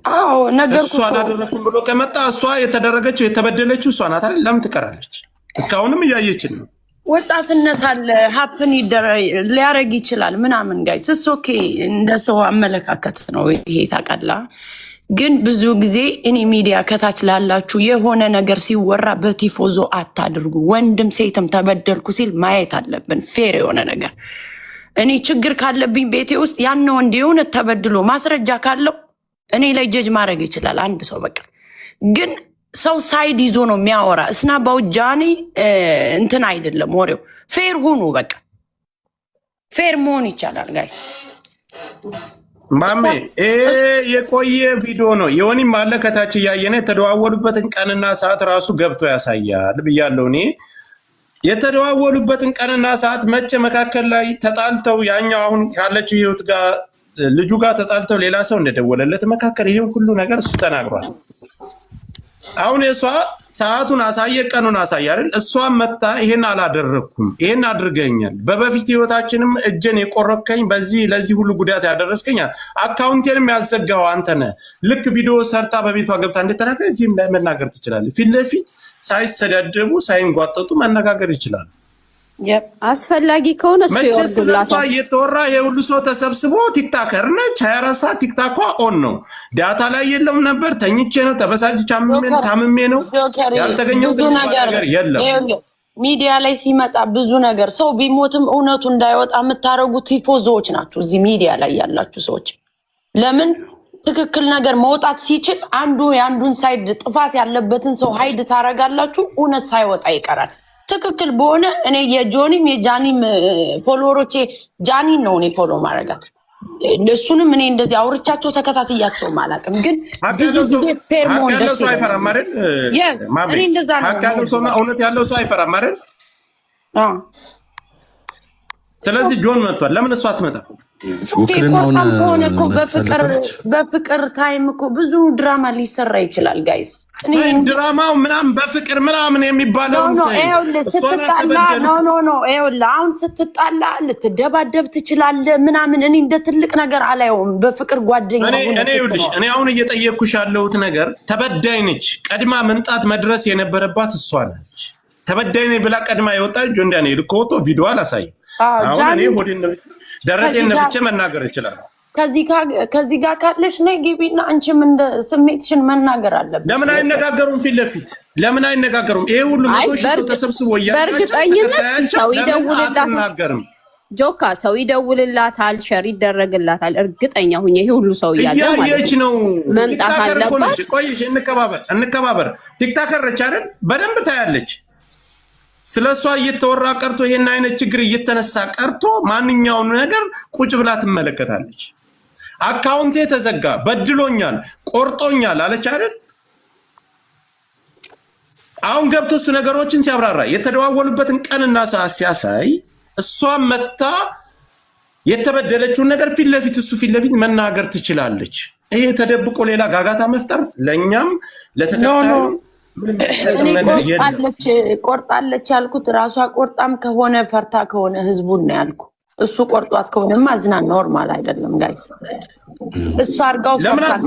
አዎ ነገርኩ። እሷ አላደረኩም ብሎ ከመጣ እሷ የተደረገችው የተበደለችው እሷ ናት አይደል? ለምን ትቀራለች? እስካሁንም እያየችን ነው። ወጣትነት አለ ሀፕን ሊያረግ ይችላል ምናምን ጋይስ እስ ኦኬ እንደ ሰው አመለካከት ነው ይሄ ታውቃለህ። ግን ብዙ ጊዜ እኔ ሚዲያ ከታች ላላችሁ የሆነ ነገር ሲወራ በቲፎዞ አታድርጉ። ወንድም ሴትም ተበደልኩ ሲል ማየት አለብን ፌር የሆነ ነገር። እኔ ችግር ካለብኝ ቤቴ ውስጥ ያን ወንድ የሆነ ተበድሎ ማስረጃ ካለው እኔ ላይ ጀጅ ማድረግ ይችላል አንድ ሰው በቃ። ግን ሰው ሳይድ ይዞ ነው የሚያወራ። እስና ባውጃኒ እንትን አይደለም ወሬው። ፌር ሁኑ በቃ ፌር መሆን ይቻላል ጋይስ። ማሜ የቆየ ቪዲዮ ነው። የሆነም ማለ ከታች እያየነ የተደዋወሉበትን ቀንና ሰዓት ራሱ ገብቶ ያሳያል ብያለሁ። እኔ የተደዋወሉበትን ቀንና ሰዓት መቼ መካከል ላይ ተጣልተው ያኛው አሁን ካለችው ህይወት ጋር ልጁ ጋር ተጣልተው ሌላ ሰው እንደደወለለት መካከል ይሄ ሁሉ ነገር እሱ ተናግሯል። አሁን የሷ ሰዓቱን አሳየ ቀኑን አሳየ አይደል? እሷ መጣ ይሄን አላደረኩም ይሄን አድርገኛል፣ በበፊት ህይወታችንም እጄን የቆረከኝ በዚህ ለዚህ ሁሉ ጉዳት ያደረስከኝ አካውንቴንም ያዘጋው አንተ ነህ። ልክ ቪዲዮ ሰርታ በቤቷ ገብታ እንደተናገረ እዚህም ላይ መናገር ትችላለህ። ፊት ለፊት ሳይሰዳደቡ ሳይንጓጠጡ መነጋገር ይችላል። አስፈላጊ ከሆነ እሱ ይወርድላታል። እየተወራ የሁሉ ሰው ተሰብስቦ ቲክታከር ነች 24 ሰዓት ቲክታኳ ኦን ነው። ዳታ ላይ የለም ነበር ተኝቼ ነው ተበሳጭቼ ታምሜ ነው ያልተገኘው ነገር የለም። ሚዲያ ላይ ሲመጣ ብዙ ነገር ሰው ቢሞትም እውነቱ እንዳይወጣ የምታረጉት ቲፎዞዎች ናችሁ። እዚህ ሚዲያ ላይ ያላችሁ ሰዎች ለምን ትክክል ነገር መውጣት ሲችል አንዱ የአንዱን ሳይድ ጥፋት ያለበትን ሰው ሀይድ ታረጋላችሁ፣ እውነት ሳይወጣ ይቀራል። ትክክል በሆነ እኔ የጆኒም የጃኒም ፎሎወሮቼ ጃኒን ነው እኔ ፎሎ ማድረጋት። እሱንም እኔ እንደዚህ አውርቻቸው ተከታትያቸው አላውቅም። ግን ብዙ ጊዜ ፔርሞን ደስ ሰው አይፈራም አይደል? እኔ እንደዛ ነው። ሀቅ ያለው ሰው እውነት ያለው ሰው አይፈራም አይደል? ስለዚህ ጆን መጥቷል። ለምን እሱ አትመጣም? ቆርጣም ከሆነ እኮ በፍቅር ታይም እኮ ብዙ ድራማ ሊሰራ ይችላል ጋይስ። ድራማው ምናምን በፍቅር ምናምን የሚባለው አሁን ስትጣላ ልትደባደብ ትችላለህ ምናምን። እኔ እንደ ትልቅ ነገር አላየውም። በፍቅር ጓደኛ እኔ አሁን እየጠየቅኩሽ ያለሁት ነገር ተበዳይ ነች። ቀድማ መንጣት መድረስ የነበረባት እሷ ነች። ተበዳይ ነች ብላ ቀድማ የወጣች ጆንዳኔ ልኮቶ ቪዲዮ አላሳይም። አሁን እኔ ሆዴን ደረቴን ነፍቼ መናገር ይችላል። ከዚህ ጋር ካለሽ ነይ ግቢና አንቺም እንደ ስሜትሽን መናገር አለብሽ። ለምን አይነጋገሩም? ፊት ለፊት ለምን አይነጋገሩም? ይሄ ሁሉ መቶ ሺህ ሰው ተሰብስቦ በእርግጠኝነት ሰው ይደውልላታል። ጆካ ሰው ይደውልላታል፣ ሸር ይደረግላታል። እርግጠኛ ሁኜ ይሄ ሁሉ ሰው እያለ ማለት ነው መምጣት አለባት። ቆይሽ እንከባበር። ቲክታከር ነች አይደል? በደንብ ታያለች። ስለሷ እየተወራ ቀርቶ ይሄን አይነት ችግር እየተነሳ ቀርቶ ማንኛውም ነገር ቁጭ ብላ ትመለከታለች። አካውንቴ ተዘጋ፣ በድሎኛል፣ ቆርጦኛል አለች አይደል? አሁን ገብቶ እሱ ነገሮችን ሲያብራራ የተደዋወሉበትን ቀንና ሰዓት ሲያሳይ እሷም መታ የተበደለችውን ነገር ፊት ለፊት እሱ ፊት ለፊት መናገር ትችላለች። ይሄ ተደብቆ ሌላ ጋጋታ መፍጠር ለኛም ለተከታዩ ቆርጣለች ያልኩት ራሷ ቆርጣም ከሆነ ፈርታ ከሆነ ህዝቡን ነው ያልኩ። እሱ ቆርጧት ከሆነማ አዝናን ኖርማል አይደለም ጋይስ። እሱ አርጋው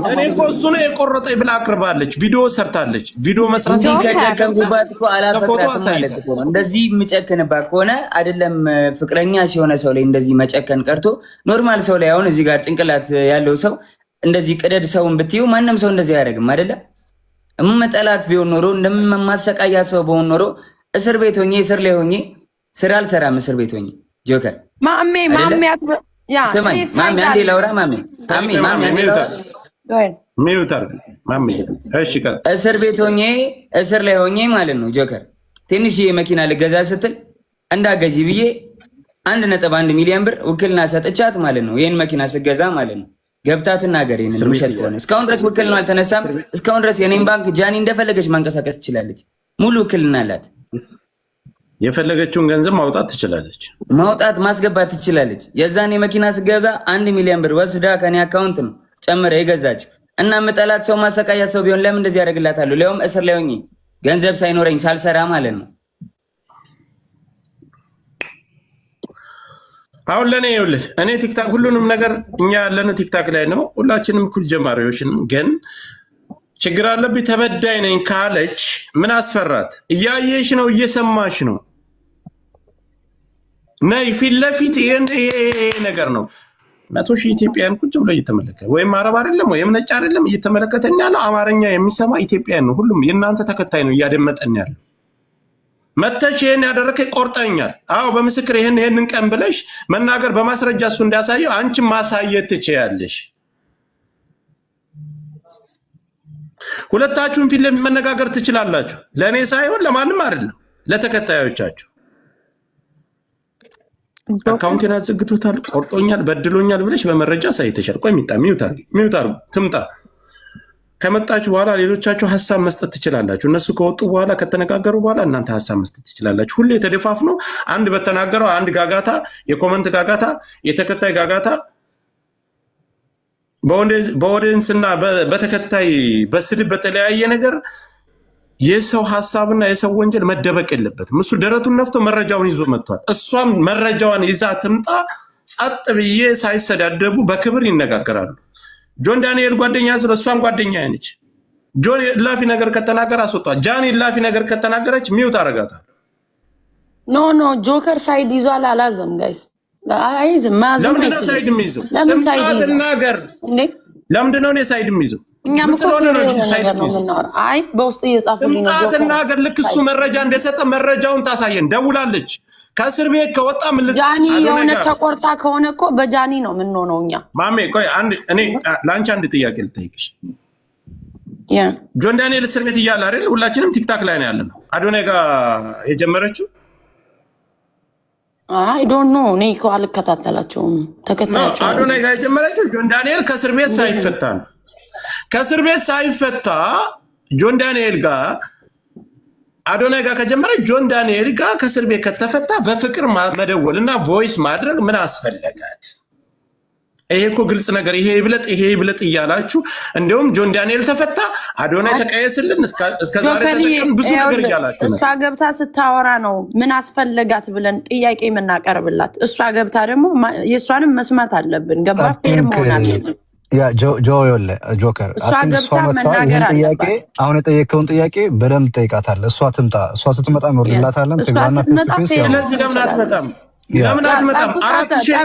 እኔ እኮ እሱ ነው የቆረጠኝ ብላ አቅርባለች። ቪዲዮ ሰርታለች። ቪዲዮ መስራት ከጨከንኩባት እኮ አላፈቅራትም። እንደዚህ የምጨክንባት ከሆነ አይደለም ፍቅረኛ ሲሆነ ሰው ላይ እንደዚህ መጨከን ቀርቶ ኖርማል ሰው ላይ አሁን እዚህ ጋር ጭንቅላት ያለው ሰው እንደዚህ ቅደድ ሰውን ብትዩ ማንም ሰው እንደዚህ አያደርግም አይደለም። እመጠላት ቢሆን ኖሮ እንደማሰቃያ ሰው በሆን ኖሮ እስር ቤት ሆኜ እስር ላይ ሆኜ ስራ አልሰራም። እስር ቤት ሆኜ ጆከር ማሜ ስማኝ ማሜ አንዴ ላውራ ማሜ እስር ቤት ሆኜ እስር ላይ ሆኜ ማለት ነው ጆከር ትንሽዬ መኪና ልገዛ ስትል እንዳገዢ ብዬ 1.1 ሚሊዮን ብር ውክልና ሰጥቻት ማለት ነው። ይሄን መኪና ስገዛ ማለት ነው። ገብታ ትናገር ይሄንን ውሸት ከሆነ። እስካሁን ድረስ ውክልናው አልተነሳም። እስካሁን ድረስ የኔን ባንክ ጃኒ እንደፈለገች ማንቀሳቀስ ትችላለች። ሙሉ ውክልና አላት። የፈለገችውን ገንዘብ ማውጣት ትችላለች። ማውጣት ማስገባት ትችላለች። የዛኔ መኪና ስገዛ 1 ሚሊዮን ብር ወስዳ ከኔ አካውንት ነው ጨምረ የገዛችው። እና መጠላት ሰው ማሰቃያ ሰው ቢሆን ለምን እንደዚህ ያደርግላታለሁ? ለውም እስር ላይ ሆኜ ገንዘብ ሳይኖረኝ ሳልሰራ ማለት ነው። አሁን ለኔ ይኸውልህ እኔ ቲክታክ ሁሉንም ነገር እኛ ያለነው ቲክታክ ላይ ነው። ሁላችንም እኩል ጀማሪዎች ነን። ግን ችግር አለብኝ ተበዳይ ነኝ ካለች ምን አስፈራት? እያየሽ ነው፣ እየሰማሽ ነው። ነይ ፊት ለፊት ይሄ ነገር ነው። 100 ሺህ ኢትዮጵያን ቁጭ ብሎ እየተመለከተ ወይም አረብ አይደለም ወይም ነጭ አይደለም እየተመለከተን ያለው አማርኛ የሚሰማ ኢትዮጵያን ነው። ሁሉም የእናንተ ተከታይ ነው እያደመጠን ያለው። መተሽ ይሄን ያደረከ ቆርጠኛል። አዎ በምስክር ይሄንን ቀን ብለሽ መናገር በማስረጃ እሱ እንዲያሳየው አንቺ ማሳየት ትችያለሽ። ሁለታችሁም ፊት ለፊት መነጋገር ትችላላችሁ። ለእኔ ሳይሆን ለማንም አይደለም፣ ለተከታዮቻችሁ። አካውንቴን አዘግቶታል፣ ቆርጦኛል፣ በድሎኛል ብለሽ በመረጃ ሳይተሻል። ቆይ ሚውት አርጉ ትምጣ። ከመጣች በኋላ ሌሎቻችሁ ሀሳብ መስጠት ትችላላችሁ። እነሱ ከወጡ በኋላ ከተነጋገሩ በኋላ እናንተ ሀሳብ መስጠት ትችላላችሁ። ሁሌ ተደፋፍኖ አንድ በተናገረው አንድ ጋጋታ፣ የኮመንት ጋጋታ፣ የተከታይ ጋጋታ በኦዲየንስ እና በተከታይ በስድብ በተለያየ ነገር የሰው ሀሳብና የሰው ወንጀል መደበቅ የለበትም። እሱ ደረቱን ነፍቶ መረጃውን ይዞ መጥቷል። እሷም መረጃዋን ይዛ ትምጣ። ጸጥ ብዬ ሳይሰዳደቡ በክብር ይነጋገራሉ። ጆን ዳንኤል ጓደኛ ስለ እሷም ጓደኛ ነች። ጆን ላፊ ነገር ከተናገረ አስወጣ። ጃኒ ላፊ ነገር ከተናገረች ሚውት አረጋታል። ኖ ጆከር ሳይድ ይዟል አላዘም ጋይስ አይዝም ማዘም ለምን ነው ሳይድ የሚይዘው? ለምን ሳይድ ነገር እንዴ? ለምንድን ነው ሳይድ የሚይዘው? እኛም እኮ ሳይድ ነው የምናወራው። አይ በውስጥ እየጻፉልኝ ነው ጆከር ተናገር። ልክ እሱ መረጃ እንደሰጠ መረጃውን ታሳየን። ደውላለች ከእስር ቤት ከወጣ ምን ጃኒ የሆነ ተቆርጣ ከሆነ እኮ በጃኒ ነው የምንሆነው እኛ። ማሜ ቆይ እኔ ለአንቺ አንድ ጥያቄ ልጠይቅሽ። ጆን ዳንኤል እስር ቤት እያለ አይደል ሁላችንም ቲክታክ ላይ ነው ያለነው። አዶናይ ጋር የጀመረችው አይ ዶንት ኖ እኔ እኮ አልከታተላቸውም። ተከታታቸው አዶናይ ጋር የጀመረችው ጆን ዳንኤል ከእስር ቤት ሳይፈታ ነው። ከእስር ቤት ሳይፈታ ጆን ዳንኤል ጋር አዶናይ ጋር ከጀመረ ጆን ዳንኤል ጋር ከእስር ቤት ከተፈታ በፍቅር መደወል እና ቮይስ ማድረግ ምን አስፈለጋት? ይሄ እኮ ግልጽ ነገር። ይሄ ይብለጥ እያላችሁ እንደውም ጆን ዳንኤል ተፈታ፣ አዶናይ ተቀየስልን እስከዛሬ ተጠቀም ብዙ ነገር እያላችሁ ነው። እሷ ገብታ ስታወራ ነው ምን አስፈለጋት ብለን ጥያቄ የምናቀርብላት። እሷ ገብታ ደግሞ የእሷንም መስማት አለብን። ገባ ፌር መሆን አለብን። ያ ጆከር ጥያቄ አሁን የጠየቀውን ጥያቄ በደንብ ጠይቃታለህ። እሷ ትምጣ። እሷ ስትመጣ እንወርድላታለን። ትግባና ስለዚህ ለምን አትመጣም? ለምን አትመጣም?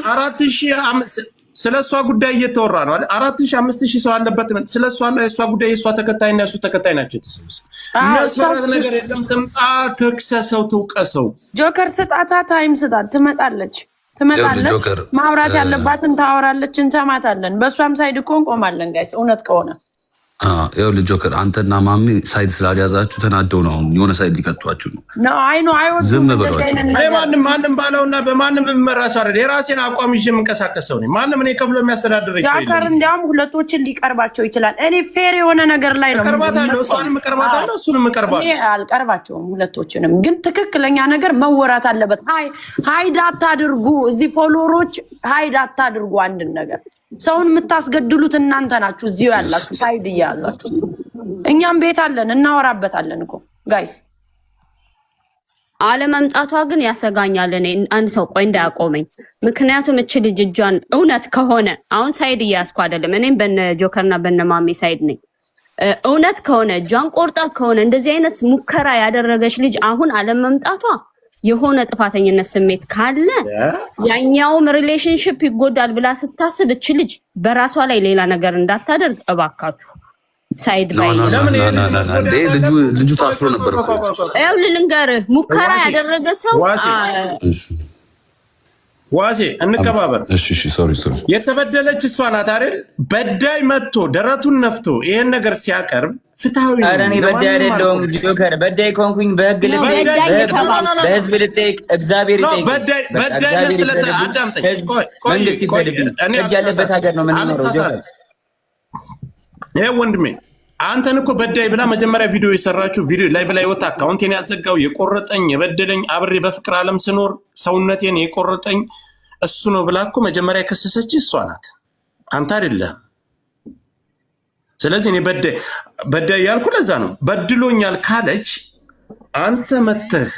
4000 ስለ እሷ ጉዳይ እየተወራ ነው አይደል? 4000 5000 ሰው አለበት። ስለ እሷና የእሷ ጉዳይ የእሷ ተከታይና የእሱ ተከታይ ናቸው የተሰበሰቡ። የሚያስፈራት ነገር የለም። ትምጣ፣ ትክሰሰው፣ ትውቀሰው። ጆከር ስጣታ፣ ታይም ስጣት፣ ትመጣለች። ማውራት ያለባትን ታወራለች፣ እንሰማታለን። በእሷም ሳይድ እኮ እንቆማለን ጋይስ። እውነት ከሆነ ይኸውልህ ጆከር አንተና ማሚ ሳይድ ስላልያዛችሁ ተናደው ነው የሆነ ሳይድ ሊቀጧችሁ ነው። ዝም በሏቸው። ማንም ባለውና በማንም የምመራ ሰው አይደል። የራሴን አቋም ይዤ የምንቀሳቀስ ሰው ነኝ። ማንም እኔ ከፍሎ የሚያስተዳድረኝ ሰው ጆከር እንዲያውም ሁለቶችን ሊቀርባቸው ይችላል። እኔ ፌር የሆነ ነገር ላይ ነው እቀርባታለሁ። እሷንም እቀርባታለሁ፣ እሱንም እቀርባለሁ። እኔ አልቀርባቸውም ሁለቶችንም፣ ግን ትክክለኛ ነገር መወራት አለበት። ሃይድ አታድርጉ። እዚህ ፎሎወሮች ሃይድ አታድርጉ። አንድን ነገር ሰውን የምታስገድሉት እናንተ ናችሁ። እዚሁ ያላችሁ ሳይድ እያያዛችሁ። እኛም ቤት አለን እናወራበታለን እኮ ጋይስ። አለመምጣቷ ግን ያሰጋኛል። እኔ አንድ ሰው ቆይ እንዳያቆመኝ። ምክንያቱም እች ልጅ እጇን እውነት ከሆነ አሁን ሳይድ እያያዝኩ አይደለም። እኔም በነ ጆከርና በነ ማሜ ሳይድ ነኝ። እውነት ከሆነ እጇን ቆርጣ ከሆነ እንደዚህ አይነት ሙከራ ያደረገች ልጅ አሁን አለመምጣቷ የሆነ ጥፋተኝነት ስሜት ካለ ያኛውም ሪሌሽንሺፕ ይጎዳል ብላ ስታስብ እች ልጅ በራሷ ላይ ሌላ ነገር እንዳታደርግ እባካችሁ ሳይድ ባይ ልጁ ታስሮ ነበር እኮ። ልንገርህ ሙከራ ያደረገ ሰው ዋሴ እንከባበር። እሺ ሶሪ የተበደለች እሷ ናት አይደል? በዳይ መጥቶ ደረቱን ነፍቶ ይሄን ነገር ሲያቀርብ ፍትሃዊ ነው። ኧረ እኔ በዳይ አይደለሁም ጆከር። በዳይ ኮንኩኝ በህግ ልጠይቅ፣ በህዝብ ልጠይቅ፣ እግዚአብሔር ይጠይቅ። በዳይ ስለተ አዳምጠኝ። መንግስት ይፈልግኝ። ህግ ያለበት ሀገር ነው የምንኖረው ጆከር። ይሄ ወንድሜ አንተን እኮ በዳይ ብላ መጀመሪያ ቪዲዮ የሰራችው ቪዲዮ ላይ በላይ ወጣ። አካውንቴን ያዘጋው የቆረጠኝ የበደለኝ አብሬ በፍቅር ዓለም ስኖር ሰውነቴን የቆረጠኝ እሱ ነው ብላ እኮ መጀመሪያ የከሰሰች እሷ ናት፣ አንተ አይደለም። ስለዚህ እኔ በዳይ ያልኩ ለዛ ነው። በድሎኛል ካለች አንተ መተህ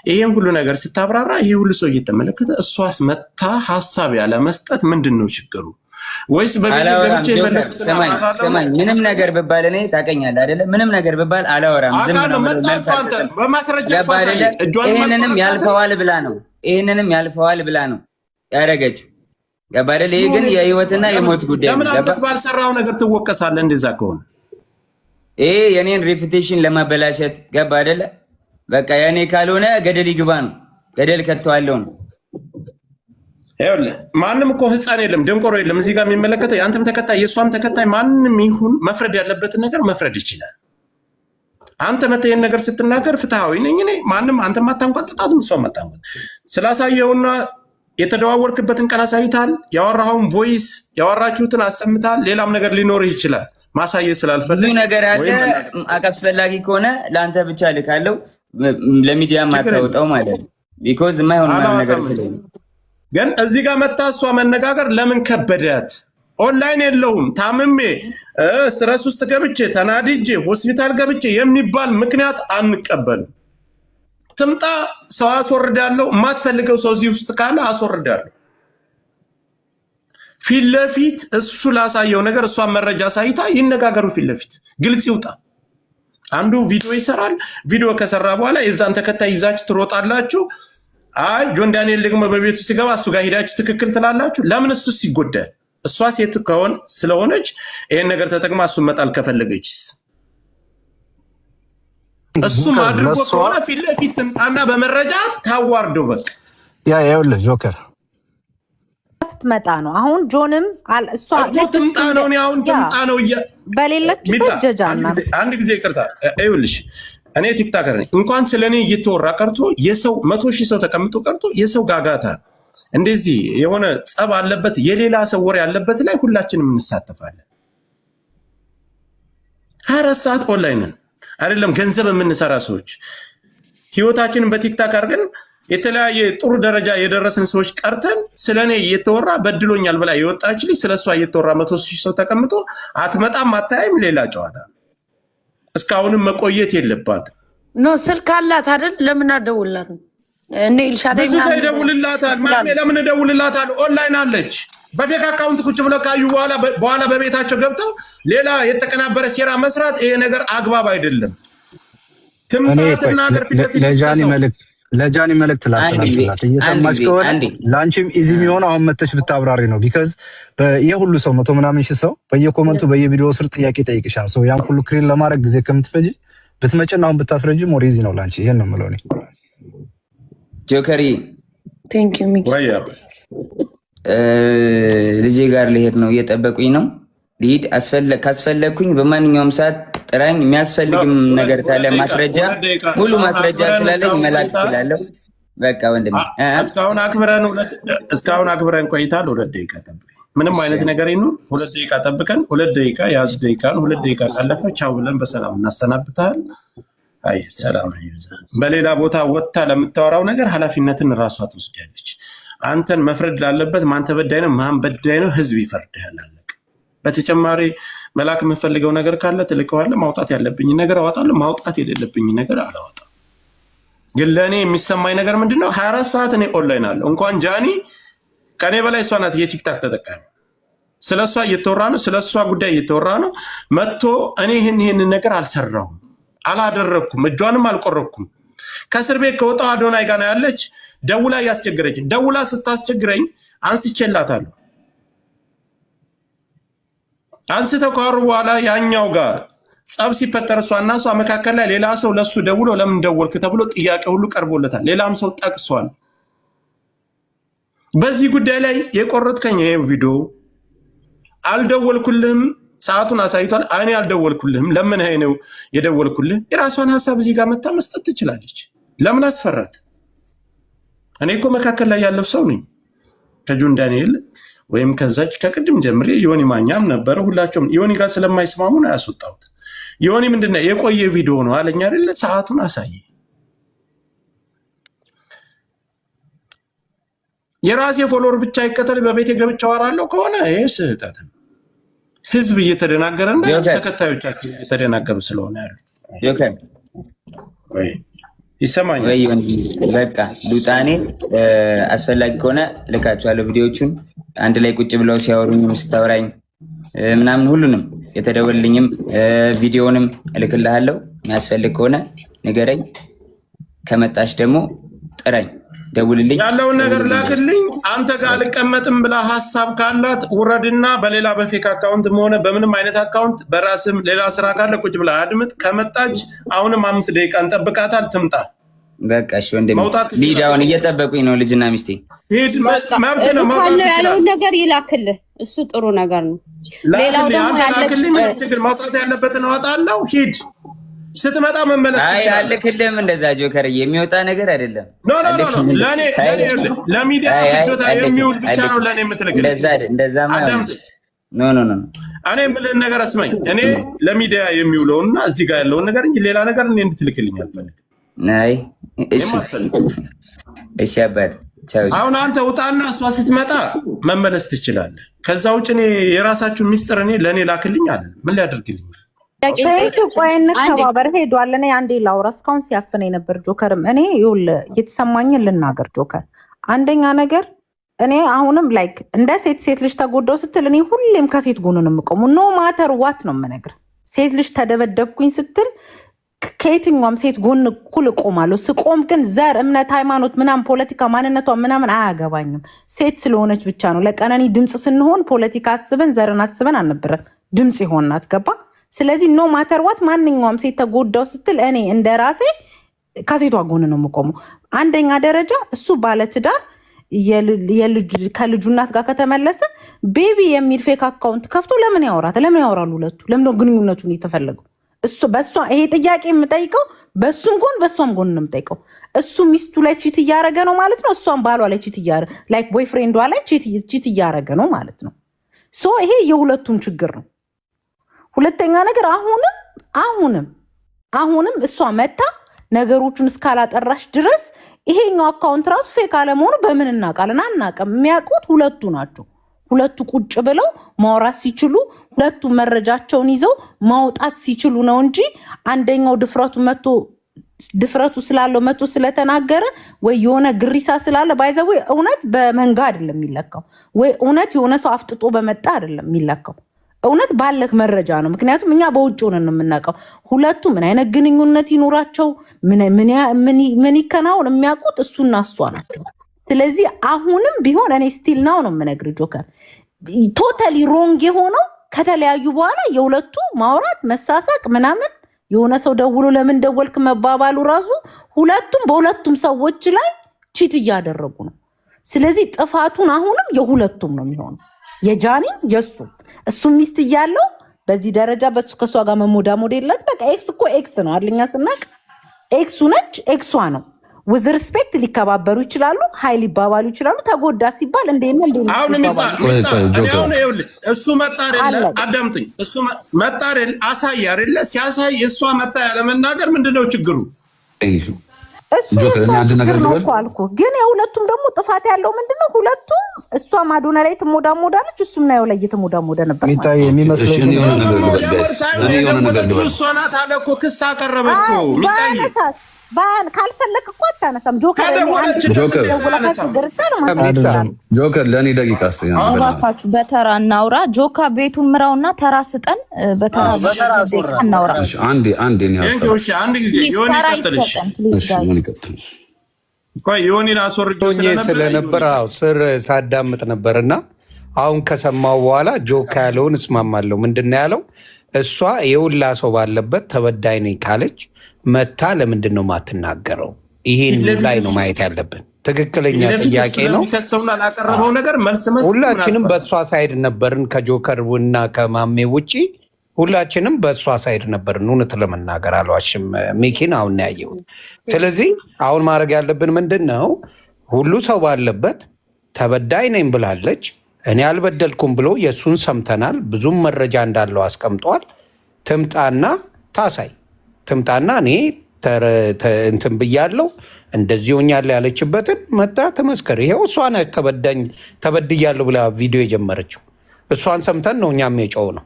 ይሄን ሁሉ ነገር ስታብራራ ይሄ ሁሉ ሰው እየተመለከተ እሷስ መታ ሀሳብ ያለ መስጠት ምንድን ነው ችግሩ? ወይስ ሰማኝ ምንም ነገር ብባል እኔ ታውቀኛለህ አይደለ? ምንም ነገር ብባል አላወራም፣ ዝም ነው በማስረጃ ይሄንንም ያልፈዋል ብላ ነው ያደረገችው። ገባህ አይደለ? ይሄ ግን የህይወትና የሞት ጉዳይ ነው። ለምን አንተስ ባልሰራው ነገር ትወቀሳለህ? እንደዛ ከሆነ ይሄ የኔን ሬፑቴሽን ለማበላሸት ገባህ አይደለ? በቃ የኔ ካልሆነ ገደል ይግባ ነው፣ ገደል ከተዋለው ነው። ይኸውልህ ማንም እኮ ህፃን የለም ደንቆሮ የለም እዚህ ጋር የሚመለከተው የአንተም ተከታይ የእሷም ተከታይ ማንም ይሁን መፍረድ ያለበትን ነገር መፍረድ ይችላል። አንተ መተህ ይሄን ነገር ስትናገር ፍትሃዊ ነኝ እኔ ማንም አንተም አታንቋጥጣትም እሷም አታንቋጥ ስላሳየውና የተደዋወርክበትን ቀን አሳይታል። ያወራኸውን ቮይስ ያወራችሁትን አሰምታል። ሌላም ነገር ሊኖርህ ይችላል ማሳየት ስላልፈለግ ብዙ ነገር አለ። አስፈላጊ ከሆነ ለአንተ ብቻ ልካለው ለሚዲያ ማታወጣው ማለት ነው። ቢኮዝ የማይሆን ነገር ስለሆነ ግን እዚህ ጋር መታ እሷ መነጋገር ለምን ከበዳት? ኦንላይን የለውም ታምሜ ስትረስ ውስጥ ገብቼ ተናድጄ ሆስፒታል ገብቼ የሚባል ምክንያት አንቀበልም። ትምጣ፣ ሰው አስወርዳለሁ። የማትፈልገው ሰው እዚህ ውስጥ ካለ አስወርዳለሁ። ፊት ለፊት እሱ ላሳየው ነገር እሷን መረጃ ሳይታ ይነጋገሩ። ፊት ለፊት ግልጽ ይውጣ። አንዱ ቪዲዮ ይሰራል። ቪዲዮ ከሰራ በኋላ የዛን ተከታይ ይዛችሁ ትሮጣላችሁ። አይ ጆን ዳንኤል ደግሞ በቤቱ ሲገባ እሱ ጋር ሄዳችሁ ትክክል ትላላችሁ። ለምን እሱስ ይጎዳል? እሷ ሴት ከሆነ ስለሆነች ይሄን ነገር ተጠቅማ እሱን መጣል ከፈለገችስ እሱ ማድረግ ከሆነ ፊት ለፊት ትምጣና በመረጃ ታዋርደው። በቃ ይኸውልህ ጆከር ስትመጣ ነው። አሁን ጆንም እሷ ትምጣ ነው አሁን ትምጣ ነው በሌለችበት ጀጃና አንድ ጊዜ ይቅርታ። ይኸውልሽ እኔ ቲክታከር ነኝ። እንኳን ስለኔ እየተወራ ቀርቶ የሰው 100,000 ሰው ተቀምጦ ቀርቶ የሰው ጋጋታ እንደዚህ የሆነ ጸብ አለበት የሌላ ሰው ወሬ ያለበት ላይ ሁላችንም እንሳተፋለን። 24 ሰዓት ኦንላይን አይደለም ገንዘብ የምንሰራ ሰዎች ህይወታችንን በቲክታክ አድርገን የተለያየ ጥሩ ደረጃ የደረስን ሰዎች ቀርተን ስለኔ እየተወራ በድሎኛል ብላ የወጣች ልጅ ስለሷ እየተወራ 100,000 ሰው ተቀምጦ አትመጣም አታይም። ሌላ ጨዋታ እስካሁንም መቆየት የለባትም። ኖ ስልክ አላት አይደል? ለምን አደውልላትም? እኔ ኢልሻዳይ ብዙ ሰው ይደውልላታል። ማሜ ለምን እደውልላታል? ኦንላይን አለች። በፌክ አካውንት ቁጭ ብለው ካዩ በኋላ በቤታቸው ገብተው ሌላ የተቀናበረ ሴራ መስራት ይሄ ነገር አግባብ አይደለም። ትምጣትና ለጃኒ መልእክት ላስተላልፍላት እየሰማች ከሆነ ለአንቺም ኢዚ የሚሆነው አሁን መተሽ ብታብራሪ ነው። ቢካዝ የሁሉ ሰው 100 ምናምን ሺህ ሰው በየኮመንቱ በየቪዲዮ ስር ጥያቄ ጠይቅሻል። ሰው ያን ሁሉ ክሪን ለማድረግ ጊዜ ከምትፈጅ ብትመጭና አሁን ብታስረጅ ሞር ኢዚ ነው ላንቺ። ይሄን ነው የምለው እኔ። ጆከሪ ቴንክ ዩ ሚኪ ልጄ ጋር ልሄድ ነው፣ እየጠበቁኝ ነው። ልሂድ። ካስፈለግኩኝ በማንኛውም ሰዓት ጥራኝ። የሚያስፈልግም ነገር ካለ ማስረጃ ሙሉ ማስረጃ ስላለኝ መላክ እችላለሁ። በቃ ወንድሜ እስካሁን አክብረን ቆይታል። 2 ደቂቃ ጠብቀን ምንም አይነት ነገር ይኑር 2 ደቂቃ ጠብቀን 2 ደቂቃ ያዝ ደቂቃን 2 ደቂቃ ካለፈ ቻው ብለን በሰላም እናሰናብታል። አይ ሰላም ይብዛ። በሌላ ቦታ ወጥታ ለምታወራው ነገር ኃላፊነትን ራሷ ትወስዳለች። አንተን መፍረድ ላለበት ማን ተበዳይ ነው ማን በዳይ ነው ህዝብ ይፈርድሃል። በተጨማሪ መላክ የምፈልገው ነገር ካለ ትልከዋለህ። ማውጣት ያለብኝ ነገር አወጣለሁ፣ ማውጣት የሌለብኝ ነገር አላወጣም። ግን ለእኔ የሚሰማኝ ነገር ምንድነው? 24 ሰዓት እኔ ኦንላይን አለሁ። እንኳን ጃኒ ከኔ በላይ እሷ ናት የቲክታክ ተጠቃሚ። ስለሷ እየተወራ ነው፣ ስለሷ ጉዳይ እየተወራ ነው። መጥቶ እኔ ይህን ነገር አልሰራሁም፣ አላደረግኩም፣ እጇንም አልቆረኩም። ከእስር ቤት ከወጣው አዶናይ ጋር ያለች ደውላ እያስቸገረች፣ ደውላ ስታስቸግረኝ አንስቼላታለሁ። አንስተው ካወሩ በኋላ ያኛው ጋር ጸብ ሲፈጠር እሷና እሷ መካከል ላይ ሌላ ሰው ለሱ ደውሎ ለምን ደወልክ ተብሎ ጥያቄ ሁሉ ቀርቦለታል። ሌላም ሰው ጠቅሷል። በዚህ ጉዳይ ላይ የቆረጥከኝ ይሄ ቪዲዮ አልደወልኩልህም፣ ሰዓቱን አሳይቷል። እኔ አልደወልኩልህም፣ ለምን ነው የደወልኩልህ? የራሷን ሀሳብ እዚህ ጋር መታ መስጠት ትችላለች። ለምን አስፈራት? እኔ እኮ መካከል ላይ ያለው ሰው ነኝ። ከጁን ዳንኤል ወይም ከዛች ከቅድም ጀምሬ ዮኒ ማኛም ነበረ። ሁላቸውም ዮኒ ጋር ስለማይስማሙ ነው ያስወጣሁት። ዮኒ ምንድነው የቆየ ቪዲዮ ነው አለኝ አይደለ? ሰዓቱን አሳይ። የራሴ ፎሎወር ብቻ ይከተል በቤቴ ገብቼ አወራለሁ ከሆነ ይሄ ስህተት ነው። ህዝብ እየተደናገረና ተከታዮቻቸው እየተደናገሩ ስለሆነ ያሉት ይሰማኛል። በቃ ሉጣኔ አስፈላጊ ከሆነ ልካቸዋለሁ ቪዲዮቹን አንድ ላይ ቁጭ ብለው ሲያወሩኝ ስታወራኝ ምናምን ሁሉንም የተደወልልኝም ቪዲዮንም እልክልሃለሁ። የሚያስፈልግ ከሆነ ንገረኝ፣ ከመጣሽ ደግሞ ጥራኝ፣ ደውልልኝ፣ ያለውን ነገር ላክልኝ። አንተ ጋር አልቀመጥም ብላ ሀሳብ ካላት ውረድና በሌላ በፌክ አካውንት ሆነ በምንም አይነት አካውንት በራስም ሌላ ስራ ካለ ቁጭ ብላ አድምጥ። ከመጣች አሁንም 5 ደቂቃ እንጠብቃታል፣ ትምጣ። በቃ እሺ ወንድሜ፣ ሊዳውን እየጠበቁኝ ነው ልጅና ሚስቴ። ሂድ፣ መብት ነው። መውጣት ያለውን ነገር ይላክልህ፣ እሱ ጥሩ ነገር ነው። ሌላው ደግሞ ያለክልኝ መውጣት ያለበትን እወጣለሁ። ሂድ፣ ስትመጣ መመለስ ትችላለህ። አይ አልክልህም፣ እንደዛ ጆከር የሚወጣ ነገር አይደለም። ኖ ለሚዲያ ፍጆታ የሚውል ብቻ ነው ለኔ የምትልክልኝ። እንደዛ ኖ እኔ የምልህን ነገር አስማኝ። እኔ ለሚዲያ የሚውለውና እዚህ ጋር ያለውን ነገር እንጂ ሌላ ነገር እኔ እንድትልክልኝ አልፈልግም። ናይ እሺ አባት አሁን አንተ ውጣና እሷ ስትመጣ መመለስ ትችላለህ። ከዛ ውጭ እኔ የራሳችሁን ሚስጥር እኔ ለእኔ ላክልኝ አለ። ምን ሊያደርግልኝ? ቆይ እንከባበር። ሄዷል። እኔ አንዴ ላውራ። እስካሁን ሲያፍነኝ ነበር ጆከርም። እኔ ይኸውልህ የተሰማኝን ልናገር ጆከር። አንደኛ ነገር እኔ አሁንም ላይክ እንደ ሴት ልጅ ተጎዳው ስትል እኔ ሁሌም ከሴት ጎን ነው የምቆሙ። ኖ ማተር ዋት ነው የምነግርህ። ሴት ልጅ ተደበደብኩኝ ስትል ከየትኛውም ሴት ጎን እኩል እቆማለሁ። ስቆም ግን ዘር፣ እምነት፣ ሃይማኖት ምናምን ፖለቲካ ማንነቷ ምናምን አያገባኝም። ሴት ስለሆነች ብቻ ነው። ለቀነኒ ድምፅ ስንሆን ፖለቲካ አስበን ዘርን አስበን አልነበረም ድምፅ ይሆናት ገባ። ስለዚህ ኖ ማተር ዋት ማንኛውም ሴት ተጎዳው ስትል እኔ እንደ ራሴ ከሴቷ ጎን ነው የምቆመው። አንደኛ ደረጃ እሱ ባለትዳር ከልጁ እናት ጋር ከተመለሰ ቤቢ የሚል ፌክ አካውንት ከፍቶ ለምን ያወራት? ለምን ያወራሉ ሁለቱ? ለምን ነው ግንኙነቱን የተፈለገው? እሱ በሷ ይሄ ጥያቄ የምጠይቀው በሱም ጎን በሷም ጎን ነው የምጠይቀው። እሱ ሚስቱ ላይ ቺት እያረገ ነው ማለት ነው። እሷም ባሏ ላይ ቺት እያረገ ላይክ ቦይፍሬንዷ ላይ ቺት እያረገ ነው ማለት ነው። ሶ ይሄ የሁለቱም ችግር ነው። ሁለተኛ ነገር አሁንም እሷ መታ ነገሮቹን እስካላጠራሽ ድረስ ይሄኛው አካውንት ራሱ ፌክ አለመሆኑ በምን እናውቃለን? አናውቅም። የሚያውቁት ሁለቱ ናቸው። ሁለቱ ቁጭ ብለው ማውራት ሲችሉ፣ ሁለቱ መረጃቸውን ይዘው ማውጣት ሲችሉ ነው እንጂ አንደኛው ድፍረቱ ስላለው መቶ ስለተናገረ ወይ የሆነ ግሪሳ ስላለ ባይዘው እውነት በመንጋ አይደለም የሚለካው፣ ወይ እውነት የሆነ ሰው አፍጥጦ በመጣ አይደለም የሚለካው። እውነት ባለክ መረጃ ነው። ምክንያቱም እኛ በውጭ ሆነን ነው የምናውቀው ሁለቱ ምን አይነት ግንኙነት ይኖራቸው ምን ይከናውን የሚያውቁት እሱና እሷ ናቸው። ስለዚህ አሁንም ቢሆን እኔ ስቲል ነው የምነግርህ ጆከር፣ ቶታሊ ሮንግ የሆነው ከተለያዩ በኋላ የሁለቱ ማውራት መሳሳቅ ምናምን የሆነ ሰው ደውሎ ለምን ደወልክ መባባሉ ራሱ ሁለቱም በሁለቱም ሰዎች ላይ ቺት እያደረጉ ነው። ስለዚህ ጥፋቱን አሁንም የሁለቱም ነው የሚሆነው፣ የጃኒም የሱም። እሱ ሚስት እያለው በዚህ ደረጃ በሱ ከሷ ጋር መሞዳሞድ የለት። በቃ ኤክስ እኮ ኤክስ ነው አለኛ ስናቅ ኤክሱ ነች፣ ኤክሷ ነው። with respect ሊከባበሩ ይችላሉ፣ ኃይል ይባባሉ ይችላሉ። ተጎዳ ሲባል እንደምን እሱ መጣ አይደለ? አዳምጥኝ። እሱ መጣ አይደለ? አሳይ አይደለ? ሲያሳይ እሷ መጣ ያለ መናገር ምንድነው ችግሩ? ግን የሁለቱም ደግሞ ጥፋት ያለው ምንድነው? ሁለቱም እሷ ማዶና ላይ ትሞዳሞዳለች፣ እሱም ናየው ላይ እየተሞዳሞደ ነበር። ሚታይ የሚመስለኝ እሷ ናት አለ እኮ ክስ አቀረበ እኮ ሚታይ ካልፈለክ እኮ አታነሳም። ጆከር ለእኔ ደቂቃ እባካችሁ በተራ እናውራ። ጆካ ቤቱን ምራውና ተራ ስጠን። በተራ እናውራ። አንዴ ስለነበረ ስር ሳዳምጥ ነበርና አሁን ከሰማው በኋላ ጆካ ያለውን እስማማለሁ። ምንድን ነው ያለው? እሷ የውላ ሰው ባለበት ተበዳይ ነኝ ካለች መታ ለምንድን ነው ማትናገረው? ይሄን ላይ ነው ማየት ያለብን። ትክክለኛ ጥያቄ ነው። ከሰውና ላቀረበው ነገር መልስ መስጠት ሁላችንም በሷ ሳይድ ነበርን ከጆከርና ከማሜ ውጪ ሁላችንም በሷ ሳይድ ነበርን። እውነት ለመናገር አልዋሽም። ሚኪን አሁን ያየው። ስለዚህ አሁን ማድረግ ያለብን ምንድነው? ሁሉ ሰው ባለበት ተበዳይ ነኝ ብላለች። እኔ አልበደልኩም ብሎ የሱን ሰምተናል። ብዙም መረጃ እንዳለው አስቀምጧል። ትምጣና ታሳይ። ትምጣና እኔ እንትን ብያለሁ እንደዚህ ሆኛለሁ ያለችበትን መጣ ተመስከር። ይሄው እሷ ነች ተበድያለሁ ብላ ቪዲዮ የጀመረችው። እሷን ሰምተን ነው እኛም የጮው ነው።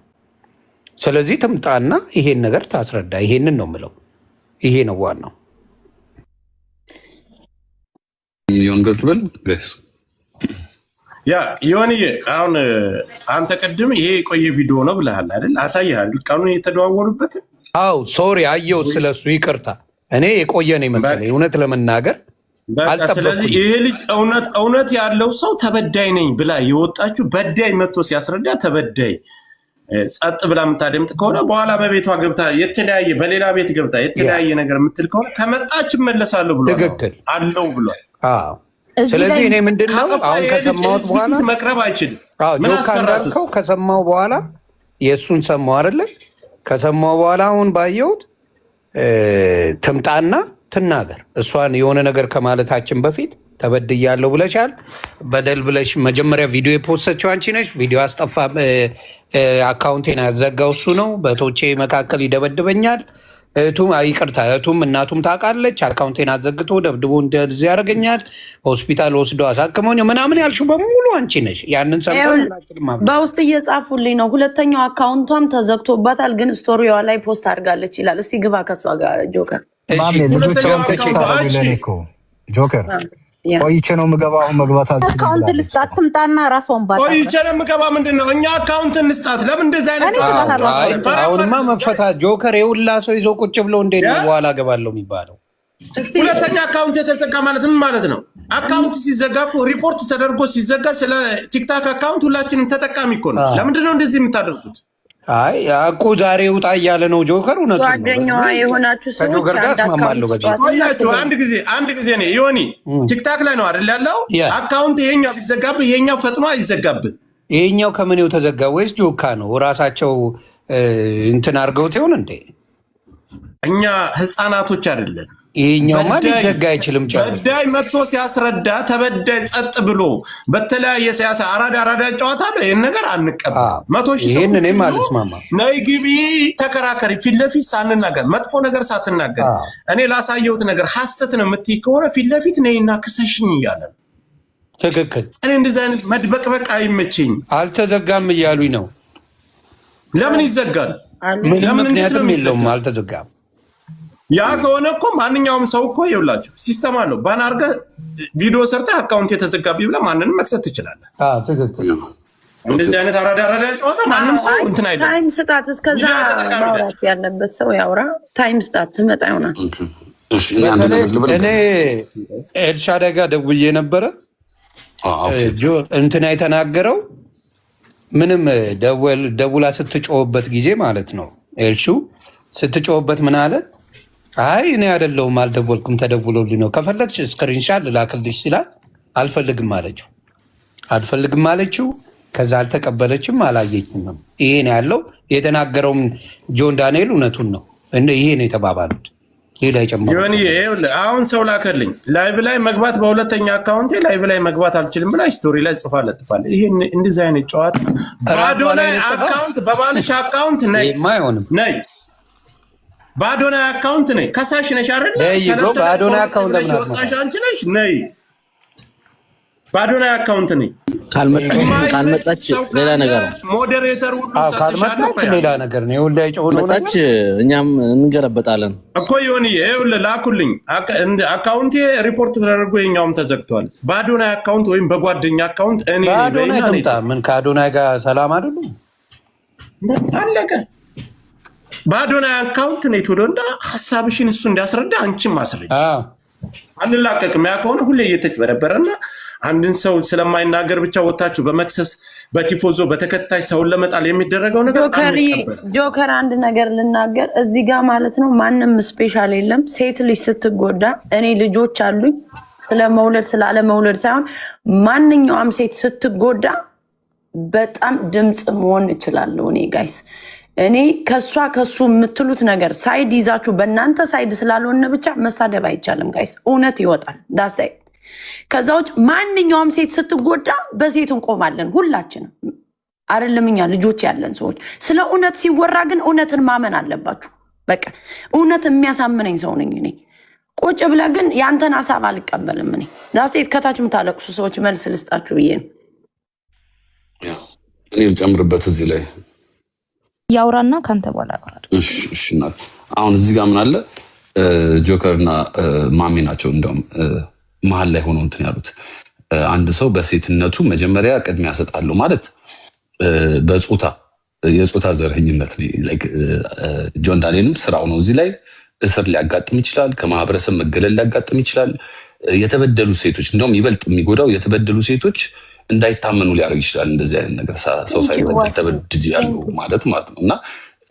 ስለዚህ ትምጣና ይሄን ነገር ታስረዳ። ይሄንን ነው የምለው። ይሄ ነው ዋናው። ያ ዮኒዬ አሁን አንተ ቅድም ይሄ የቆየ ቪዲዮ ነው ብለሃል አይደል? አሳይሃል ቀኑን የተደዋወሉበት። አው ሶሪ አየው ስለሱ ይቅርታ። እኔ የቆየ ነው መሰለኝ እውነት ለመናገር አልጠበቅኩም። ስለዚህ ይሄ ልጅ እውነት ያለው ሰው ተበዳይ ነኝ ብላ የወጣችሁ በዳይ መጥቶ ሲያስረዳ ተበዳይ ጸጥ ብላ የምታደምጥ ከሆነ በኋላ በቤቷ ገብታ የተለያየ በሌላ ቤት ገብታ የተለያየ ነገር የምትል ከሆነ ከመጣች እመለሳለሁ ብሎ አለው ብሏል። ስለዚህ እኔ ምንድነው አሁን ከሰማሁት በኋላ መቅረብ አይችልም። ምን አስፈራራው? ከሰማሁ በኋላ የሱን ሰማሁ አይደለ? ከሰማሁ በኋላ አሁን ባየሁት ትምጣና ትናገር። እሷን የሆነ ነገር ከማለታችን በፊት ተበድያለሁ ብለሻል። በደል ብለሽ መጀመሪያ ቪዲዮ የፖስተችው አንቺ ነሽ። ቪዲዮ አስጠፋ አካውንቴን ያዘጋው እሱ ነው። በቶቼ መካከል ይደበድበኛል። ይቅርታ እህቱም እናቱም ታውቃለች። አካውንቴን አዘግቶ ደብድቦ እንደዚህ ያደርገኛል። ሆስፒታል ወስዶ አሳክመውኝ ምናምን ያልሽው በሙሉ አንቺ ነሽ። ያንን በውስጥ እየጻፉልኝ ነው። ሁለተኛው አካውንቷም ተዘግቶባታል፣ ግን ስቶሪዋ ላይ ፖስት አድርጋለች ይላል። እስቲ ግባ ከሷ ጋር ጆከር። ጆከር ቆይቼ ነው የምገባው። አሁን መግባት አልችልም። አካውንት ልስጣት ትምጣና ራሷን ባታ ቆይቼ ነው የምገባ። ምንድነው እኛ አካውንት እንስጣት? ለምን እንደዚህ አይነት አሁንማ መፈታት ጆከር የሁላ ሰው ይዞ ቁጭ ብሎ እንዴት ነው በኋላ ገባለሁ የሚባለው? ሁለተኛ አካውንት የተዘጋ ማለት ምን ማለት ነው? አካውንት ሲዘጋ እኮ ሪፖርት ተደርጎ ሲዘጋ ስለ ቲክታክ አካውንት ሁላችንም ተጠቃሚ እኮ ነው። ለምንድን ነው እንደዚህ የምታደርጉት? አይ እኮ ዛሬ ውጣ እያለ ነው ጆከር። እውነቱ ነው። ጓደኛዋ የሆናችሁ ሰዎች አንድ ጊዜ ነው ዮኒ ቲክታክ ላይ ነው አይደል ያለው አካውንት። ይሄኛው ቢዘጋብህ ይሄኛው ፈጥኖ አይዘጋብህ። ይሄኛው ከምንው ተዘጋ ወይስ ጆካ ነው ራሳቸው እንትን አድርገውት ይሆን እንዴ? እኛ ህፃናቶች አይደለን። ይሄኛውማ ሊዘጋ አይችልም። በዳይ መጥቶ ሲያስረዳ ተበዳይ ጸጥ ብሎ በተለያየ ሲያሳ አራዳ ጨዋታ ነው። ይሄን ነገር አንቀበል። 100,000 ሰው ይሄን እኔም አልስማማ። ነይ ግቢ ተከራከሪ፣ ፊት ለፊት ሳንናገር መጥፎ ነገር ሳትናገር እኔ ላሳየሁት ነገር ሐሰት ነው የምትይ ከሆነ ፊት ለፊት ነይና ክሰሽኝ እያለ ትክክል። እኔ እንደዚህ አይነት መድበቅበቅ አይመቸኝም። አልተዘጋም እያሉኝ ነው። ለምን ይዘጋል? ለምን ምክንያቱም የለውም አልተዘጋም። ያ ከሆነ እኮ ማንኛውም ሰው እኮ ይኸውላችሁ ሲስተም አለው። ባን አድርገህ ቪዲዮ ሰርተህ አካውንት የተዘጋቢ ብለህ ማንንም መክሰት ትችላለህ። ትክክል። እንደዚህ አይነት አራዳ ጨዋታ ማንም ሰው እንትን አይደለም። ታይም ስጣት። እስከዛ ማውራት ያለበት ሰው ያውራ። ታይም ስጣት። ትመጣ ይሆናል። እኔ ኤልሻዳይ ጋር ደውዬ ነበረ። እንትና የተናገረው ምንም ደውላ ስትጮህበት ጊዜ ማለት ነው። ኤልሹ ስትጮህበት ምን አለ? አይ እኔ አይደለሁም አልደወልኩም ተደውሎልኝ ነው፣ ከፈለግሽ ስክሪንሻት ልላክልሽ ሲላት አልፈልግም አለችው። ከዛ አልተቀበለችም፣ አላየችም። ይሄ ነው ያለው። የተናገረውም ጆን ዳንኤል እውነቱን ነው። ይሄ ነው የተባባሉት። ሌላ ይጨምራል። አሁን ሰው ላከልኝ ላይቭ ላይ መግባት በሁለተኛ አካውንቴ ላይቭ ላይ መግባት አልችልም ብላ ስቶሪ ላይ ጽፋ ለጥፋለች። ይሄ እንደዚህ አይነት ጨዋታ ባዶናይ አካውንት በባልሽ አካውንት ነይ ባዶናይ አካውንት ነይ ከሳሽ ነሽ አይደል? ባዶናይ አካውንት ወጣሽ አንቺ ነሽ። ነይ ባዶናይ አካውንት ነይ። ካልመጣች ሌላ ነገር ነው። ሞዴሬተር ሁሉ ካልመጣች ሌላ ነገር ነው። ይኸውልህ ጮኸው መጣች፣ እኛም እንገለበጣለን እኮ ይሁን። ይኸውልህ ላኩልኝ አካውንቴ ሪፖርት ተደርጎ የኛውም ተዘግቷል። ባዶናይ አካውንት ወይም በጓደኛ አካውንት እኔ ባዶናይ ተምጣ ምን ከአዶናይ ጋር ሰላም አይደሉም። አለቀ። ባዶናይ አካውንት ነው ቶሎና ሐሳብሽን እሱ እንዲያስረዳ አንቺም ማስረጃ አንላቀቅም። ያ ከሆነ ሁሌ እየተጭበረበረና አንድን ሰው ስለማይናገር ብቻ ወጣችሁ በመክሰስ በቲፎዞ በተከታይ ሰውን ለመጣል የሚደረገው ነገር ጆከር አንድ ነገር ልናገር እዚህ ጋር ማለት ነው። ማንም ስፔሻል የለም። ሴት ልጅ ስትጎዳ እኔ ልጆች አሉኝ ስለ መውለድ ስለ አለመውለድ ሳይሆን ማንኛውም ሴት ስትጎዳ በጣም ድምጽ መሆን እችላለሁ እኔ ጋይስ። እኔ ከሱ የምትሉት ነገር ሳይድ ይዛችሁ በእናንተ ሳይድ ስላልሆነ ብቻ መሳደብ አይቻልም ጋይስ። እውነት ይወጣል ዳሳይ። ከዛ ውጭ ማንኛውም ሴት ስትጎዳ በሴት እንቆማለን ሁላችንም። አይደለም እኛ ልጆች ያለን ሰዎች ስለ እውነት ሲወራ ግን እውነትን ማመን አለባችሁ። በቃ እውነት የሚያሳምነኝ ሰው ነኝ እኔ። ቁጭ ብለህ ግን ያንተን ሐሳብ አልቀበልም እኔ። ዳሴት ከታች የምታለቅሱ ሰዎች መልስ ልስጣችሁ ብዬ ነው። እኔ ልጨምርበት እዚህ ላይ ያውራና ካንተ በኋላ አወራለሁ። እሺ አሁን እዚህ ጋር ምን አለ ጆከርና ማሜ ናቸው እንደውም መሀል ላይ ሆነው እንትን ያሉት። አንድ ሰው በሴትነቱ መጀመሪያ ቅድሚያ ሰጣለሁ ማለት በጾታ የጾታ ዘረኝነት ጆን ዳንኤልም ስራው ነው። እዚህ ላይ እስር ሊያጋጥም ይችላል፣ ከማህበረሰብ መገለል ሊያጋጥም ይችላል። የተበደሉ ሴቶች እንደውም ይበልጥ የሚጎዳው የተበደሉ ሴቶች እንዳይታመኑ ሊያደርግ ይችላል። እንደዚህ አይነት ነገር ሰው ሳይበደል ተበድል ያለው ማለት ነው። እና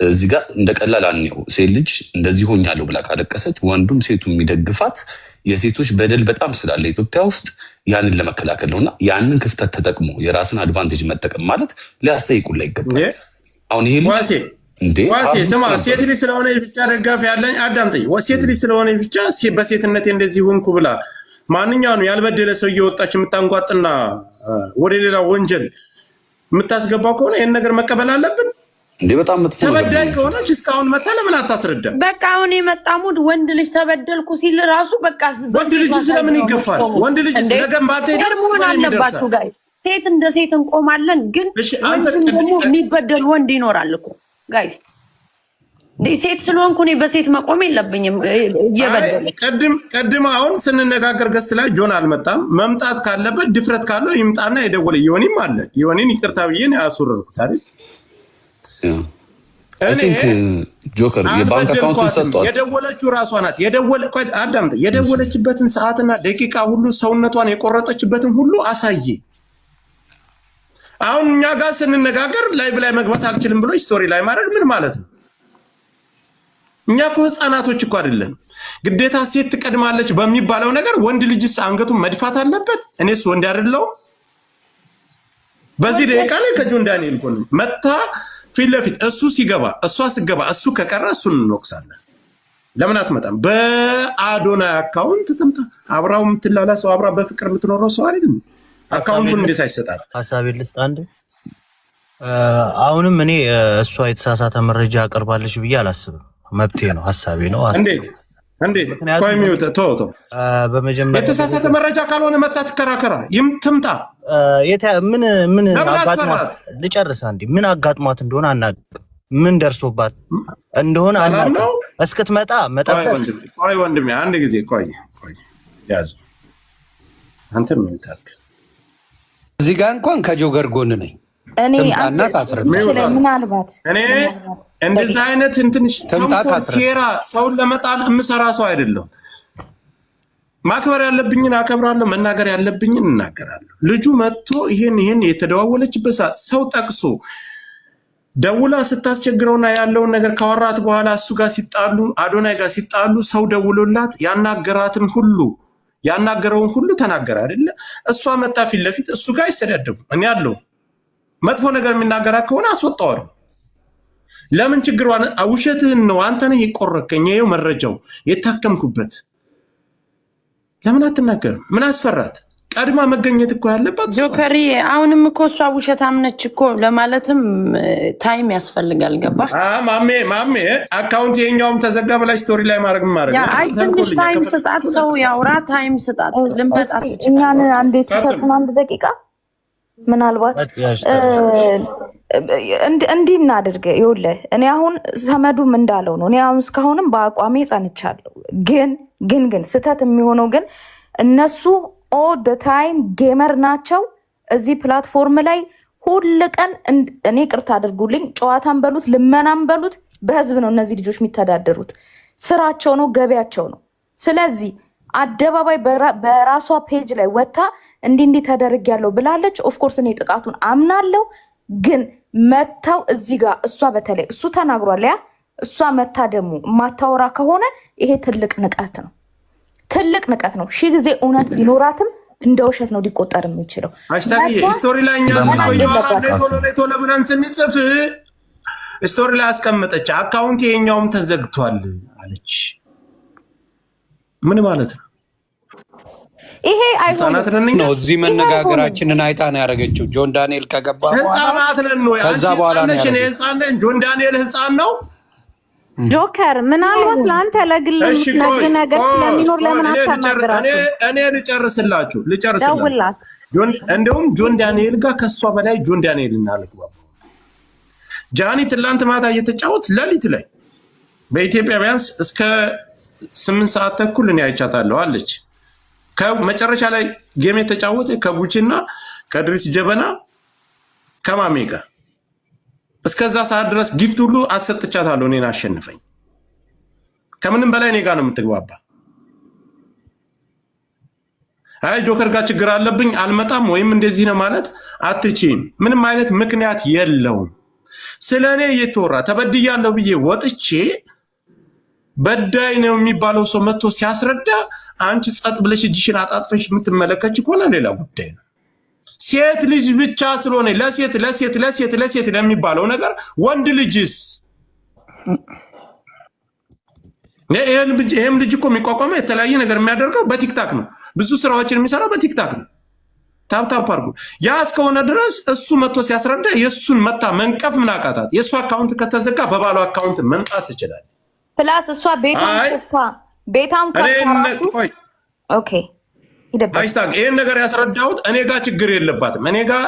እዚህ ጋር እንደ ቀላል አንየው። ሴት ልጅ እንደዚህ ሆኛለሁ ብላ ካለቀሰች ወንዱም ሴቱ የሚደግፋት የሴቶች በደል በጣም ስላለ ኢትዮጵያ ውስጥ ያንን ለመከላከል ነውና ያንን ክፍተት ተጠቅሞ የራስን አድቫንቴጅ መጠቀም ማለት ሊያስጠይቁላ ይገባል። አሁን ይሄ ልጅ ዋሴ ስማ፣ ሴት ልጅ ስለሆነ ብቻ ደጋፊ ያለኝ አዳምጠኝ። ሴት ልጅ ስለሆነ ብቻ በሴትነት እንደዚህ ሆንኩ ብላ ማንኛውም ያልበደለ ሰው እየወጣች የምታንጓጥና ወደ ሌላ ወንጀል የምታስገባው ከሆነ ይህን ነገር መቀበል አለብን። በጣም መጥፎ ተበዳይ ከሆነች እስካሁን መታ ለምን አታስረዳ? በቃ አሁን የመጣ ሙድ ወንድ ልጅ ተበደልኩ ሲል ራሱ በቃ ወንድ ልጅ ስለምን ይገፋል? ወንድ ልጅ ነገም ባንተ ይደርሳል። ጋይ ሴት እንደ ሴት እንቆማለን፣ ግን ወንድ ደግሞ የሚበደል ወንድ ይኖራል እኮ ጋይ። ሴት ስለሆንኩ እኔ በሴት መቆም የለብኝም። እየበደለ ቀድም አሁን ስንነጋገር ገስት ላይ ጆን አልመጣም። መምጣት ካለበት ድፍረት ካለው ይምጣና የደወለ ዮኒም አለ። ዮኒን ይቅርታ ብዬ ነው ያስወረድኩት አይደል? ጆከር የባንክ አካውንቱን ሰጥቷል። የደወለችው ራሷ ናት። የደወለችበትን ሰዓትና ደቂቃ ሁሉ ሰውነቷን የቆረጠችበትን ሁሉ አሳየ። አሁን እኛ ጋር ስንነጋገር ላይቭ ላይ መግባት አልችልም ብሎ ስቶሪ ላይ ማድረግ ምን ማለት ነው? እኛ እኮ ህፃናቶች እኮ አይደለም። ግዴታ ሴት ትቀድማለች በሚባለው ነገር ወንድ ልጅስ አንገቱን መድፋት አለበት? እኔስ ወንድ አይደለው? በዚህ ደቂቃ ላይ ከጆን ዳንኤል እኮ መታ ፊት ለፊት እሱ ሲገባ እሷ ስገባ እሱ ከቀረ እሱን እንወቅሳለን። ለምን አትመጣም? በአዶናይ አካውንት ትምጣ። አብራው የምትላላ ሰው አብራ በፍቅር የምትኖረው ሰው አይደለም። አካውንቱን እንዴት አይሰጣት? ሀሳቤን ልስጥ አንድ። አሁንም እኔ እሷ የተሳሳተ መረጃ አቀርባለች ብዬ አላስብም። መብቴ ነው፣ ሀሳቤ ነው። እንዴት በመጀመሪያ የተሳሳተ መረጃ ካልሆነ መጣ ትከራከራ ትምጣ። ምን አጋጥሟት ልጨርስ አንዴ። ምን አጋጥሟት እንደሆነ አናውቅም። ምን ደርሶባት እንደሆነ አናውቅም። እስክትመጣ መጠበቅ። ቆይ ወንድሜ አንድ ጊዜ ቆይ ያዝ። አንተ ምን ታልክ? እዚህ ጋር እንኳን ከጆከር ጎን ነኝ። እኔ ምናልባት እኔ እንደዚህ አይነት እንትንሽ ሴራ ሰውን ለመጣል የምሰራ ሰው አይደለም። ማክበር ያለብኝን አከብራለሁ፣ መናገር ያለብኝን እናገራለሁ። ልጁ መጥቶ ይሄን የተደዋወለችበት ሰው ጠቅሶ ደውላ ስታስቸግረውና ያለውን ነገር ካወራት በኋላ እሱ ጋር ሲጣሉ አዶናይ ጋር ሲጣሉ ሰው ደውሎላት ያናገረውን ሁሉ ተናገረ አይደለ? እሷ መጣ ፊት ለፊት እሱ ጋር ይሰዳደቡ። እኔ ያለው መጥፎ ነገር የሚናገራ ከሆነ አስወጣዋለሁ። ለምን ችግሯን ውሸትህን ነው አንተ ነህ የቆረከኝ፣ ይኸው መረጃው የታከምኩበት። ለምን አትናገርም? ምን አስፈራት? ቀድማ መገኘት እኮ ያለባት ጆከሪ። አሁንም እኮ እሷ ውሸታም ነች እኮ ለማለትም ታይም ያስፈልጋል። ገባ ማሜ አካውንት የኛውም ተዘጋ በላይ ስቶሪ ላይ ማድረግ አይ ትንሽ ታይም ስጣት፣ ሰው ያውራ፣ ታይም ስጣት። ልንበጣት እኛን አንዴ ተሰጥና 1 ደቂቃ ምናልባት እንዲህ እናድርግ። ይኸውልህ እኔ አሁን ሰመዱም እንዳለው ነው። እኔ አሁን እስካሁንም በአቋሜ ጸንቻለሁ። ግን ስህተት የሚሆነው ግን እነሱ ኦል ደ ታይም ጌመር ናቸው። እዚህ ፕላትፎርም ላይ ሁል ቀን እኔ ቅርታ አድርጉልኝ፣ ጨዋታን በሉት ልመናን በሉት በህዝብ ነው እነዚህ ልጆች የሚተዳደሩት። ስራቸው ነው፣ ገቢያቸው ነው። ስለዚህ አደባባይ በራሷ ፔጅ ላይ ወታ እንዲህ ተደርጊያለሁ ብላለች። ኦፍኮርስ እኔ ጥቃቱን አምናለሁ። ግን መታው እዚህ ጋር እሷ በተለይ እሱ ተናግሯል። ያ እሷ መታ ደግሞ የማታወራ ከሆነ ይሄ ትልቅ ንቀት ነው፣ ትልቅ ንቀት ነው። ሺህ ጊዜ እውነት ቢኖራትም እንደ ውሸት ነው ሊቆጠር የሚችለው። አሽታቂ ስቶሪ ላይ እኛ ቶሎ ብለን ስንጽፍ ስቶሪ ላይ አስቀመጠች። አካውንት የኛውም ተዘግቷል አለች። ምን ማለት ነው? ይሄ አይሆንም ነው። እዚህ መነጋገራችንን አይታ ነው ያደረገችው። ጆን ዳንኤል ከገባ ህፃናት ነን ነው ከዛ በኋላ ነው ህፃን ነን። ጆን ዳንኤል ህፃን ነው። ጆከር ምናልባት ለአንተ ለግል ነገር ስለሚኖር ለምን አታናግራቸው? እኔ ልጨርስላችሁ። እንደውም ጆን ዳንኤል ጋር ከሷ በላይ ጆን ዳንኤል እናልግባ። ጃኒ ትላንት ማታ እየተጫወት ሌሊት ላይ በኢትዮጵያ ቢያንስ እስከ 8 ሰዓት ተኩል እኔ አይቻታለሁ አለች። ከመጨረሻ ላይ ጌም የተጫወተ ከጉቺና ከድሪስ ጀበና ከማሜ ጋር እስከዛ ሰዓት ድረስ ጊፍት ሁሉ አሰጥቻታለሁ። እኔን አሸንፈኝ። ከምንም በላይ እኔ ጋር ነው የምትግባባ። አይ ጆከር ጋር ችግር አለብኝ አልመጣም ወይም እንደዚህ ነው ማለት አትችይም። ምንም አይነት ምክንያት የለውም። ስለኔ እየተወራ ተበድያለሁ ብዬ ወጥቼ በዳይ ነው የሚባለው ሰው መጥቶ ሲያስረዳ አንቺ ጸጥ ብለሽ እጅሽን አጣጥፈሽ የምትመለከች ከሆነ ሌላ ጉዳይ ነው። ሴት ልጅ ብቻ ስለሆነ ለሴት ለሚባለው ነገር ወንድ ልጅስ ይሄም ልጅ እኮ የሚቋቋመው የተለያየ ነገር የሚያደርገው በቲክታክ ነው። ብዙ ስራዎችን የሚሰራው በቲክታክ ነው። ታፕ አድርጉ። ያ እስከሆነ ድረስ እሱ መጥቶ ሲያስረዳ የእሱን መታ መንቀፍ ምን አቃታት? የእሱ አካውንት ከተዘጋ በባሉ አካውንት መንጣት ትችላለች። ፕላስ እሷ ቤታም ራሱ ኦኬ አይስታክ ይሄን ነገር ያስረዳሁት እኔ ጋር ችግር የለባትም። እኔ ጋር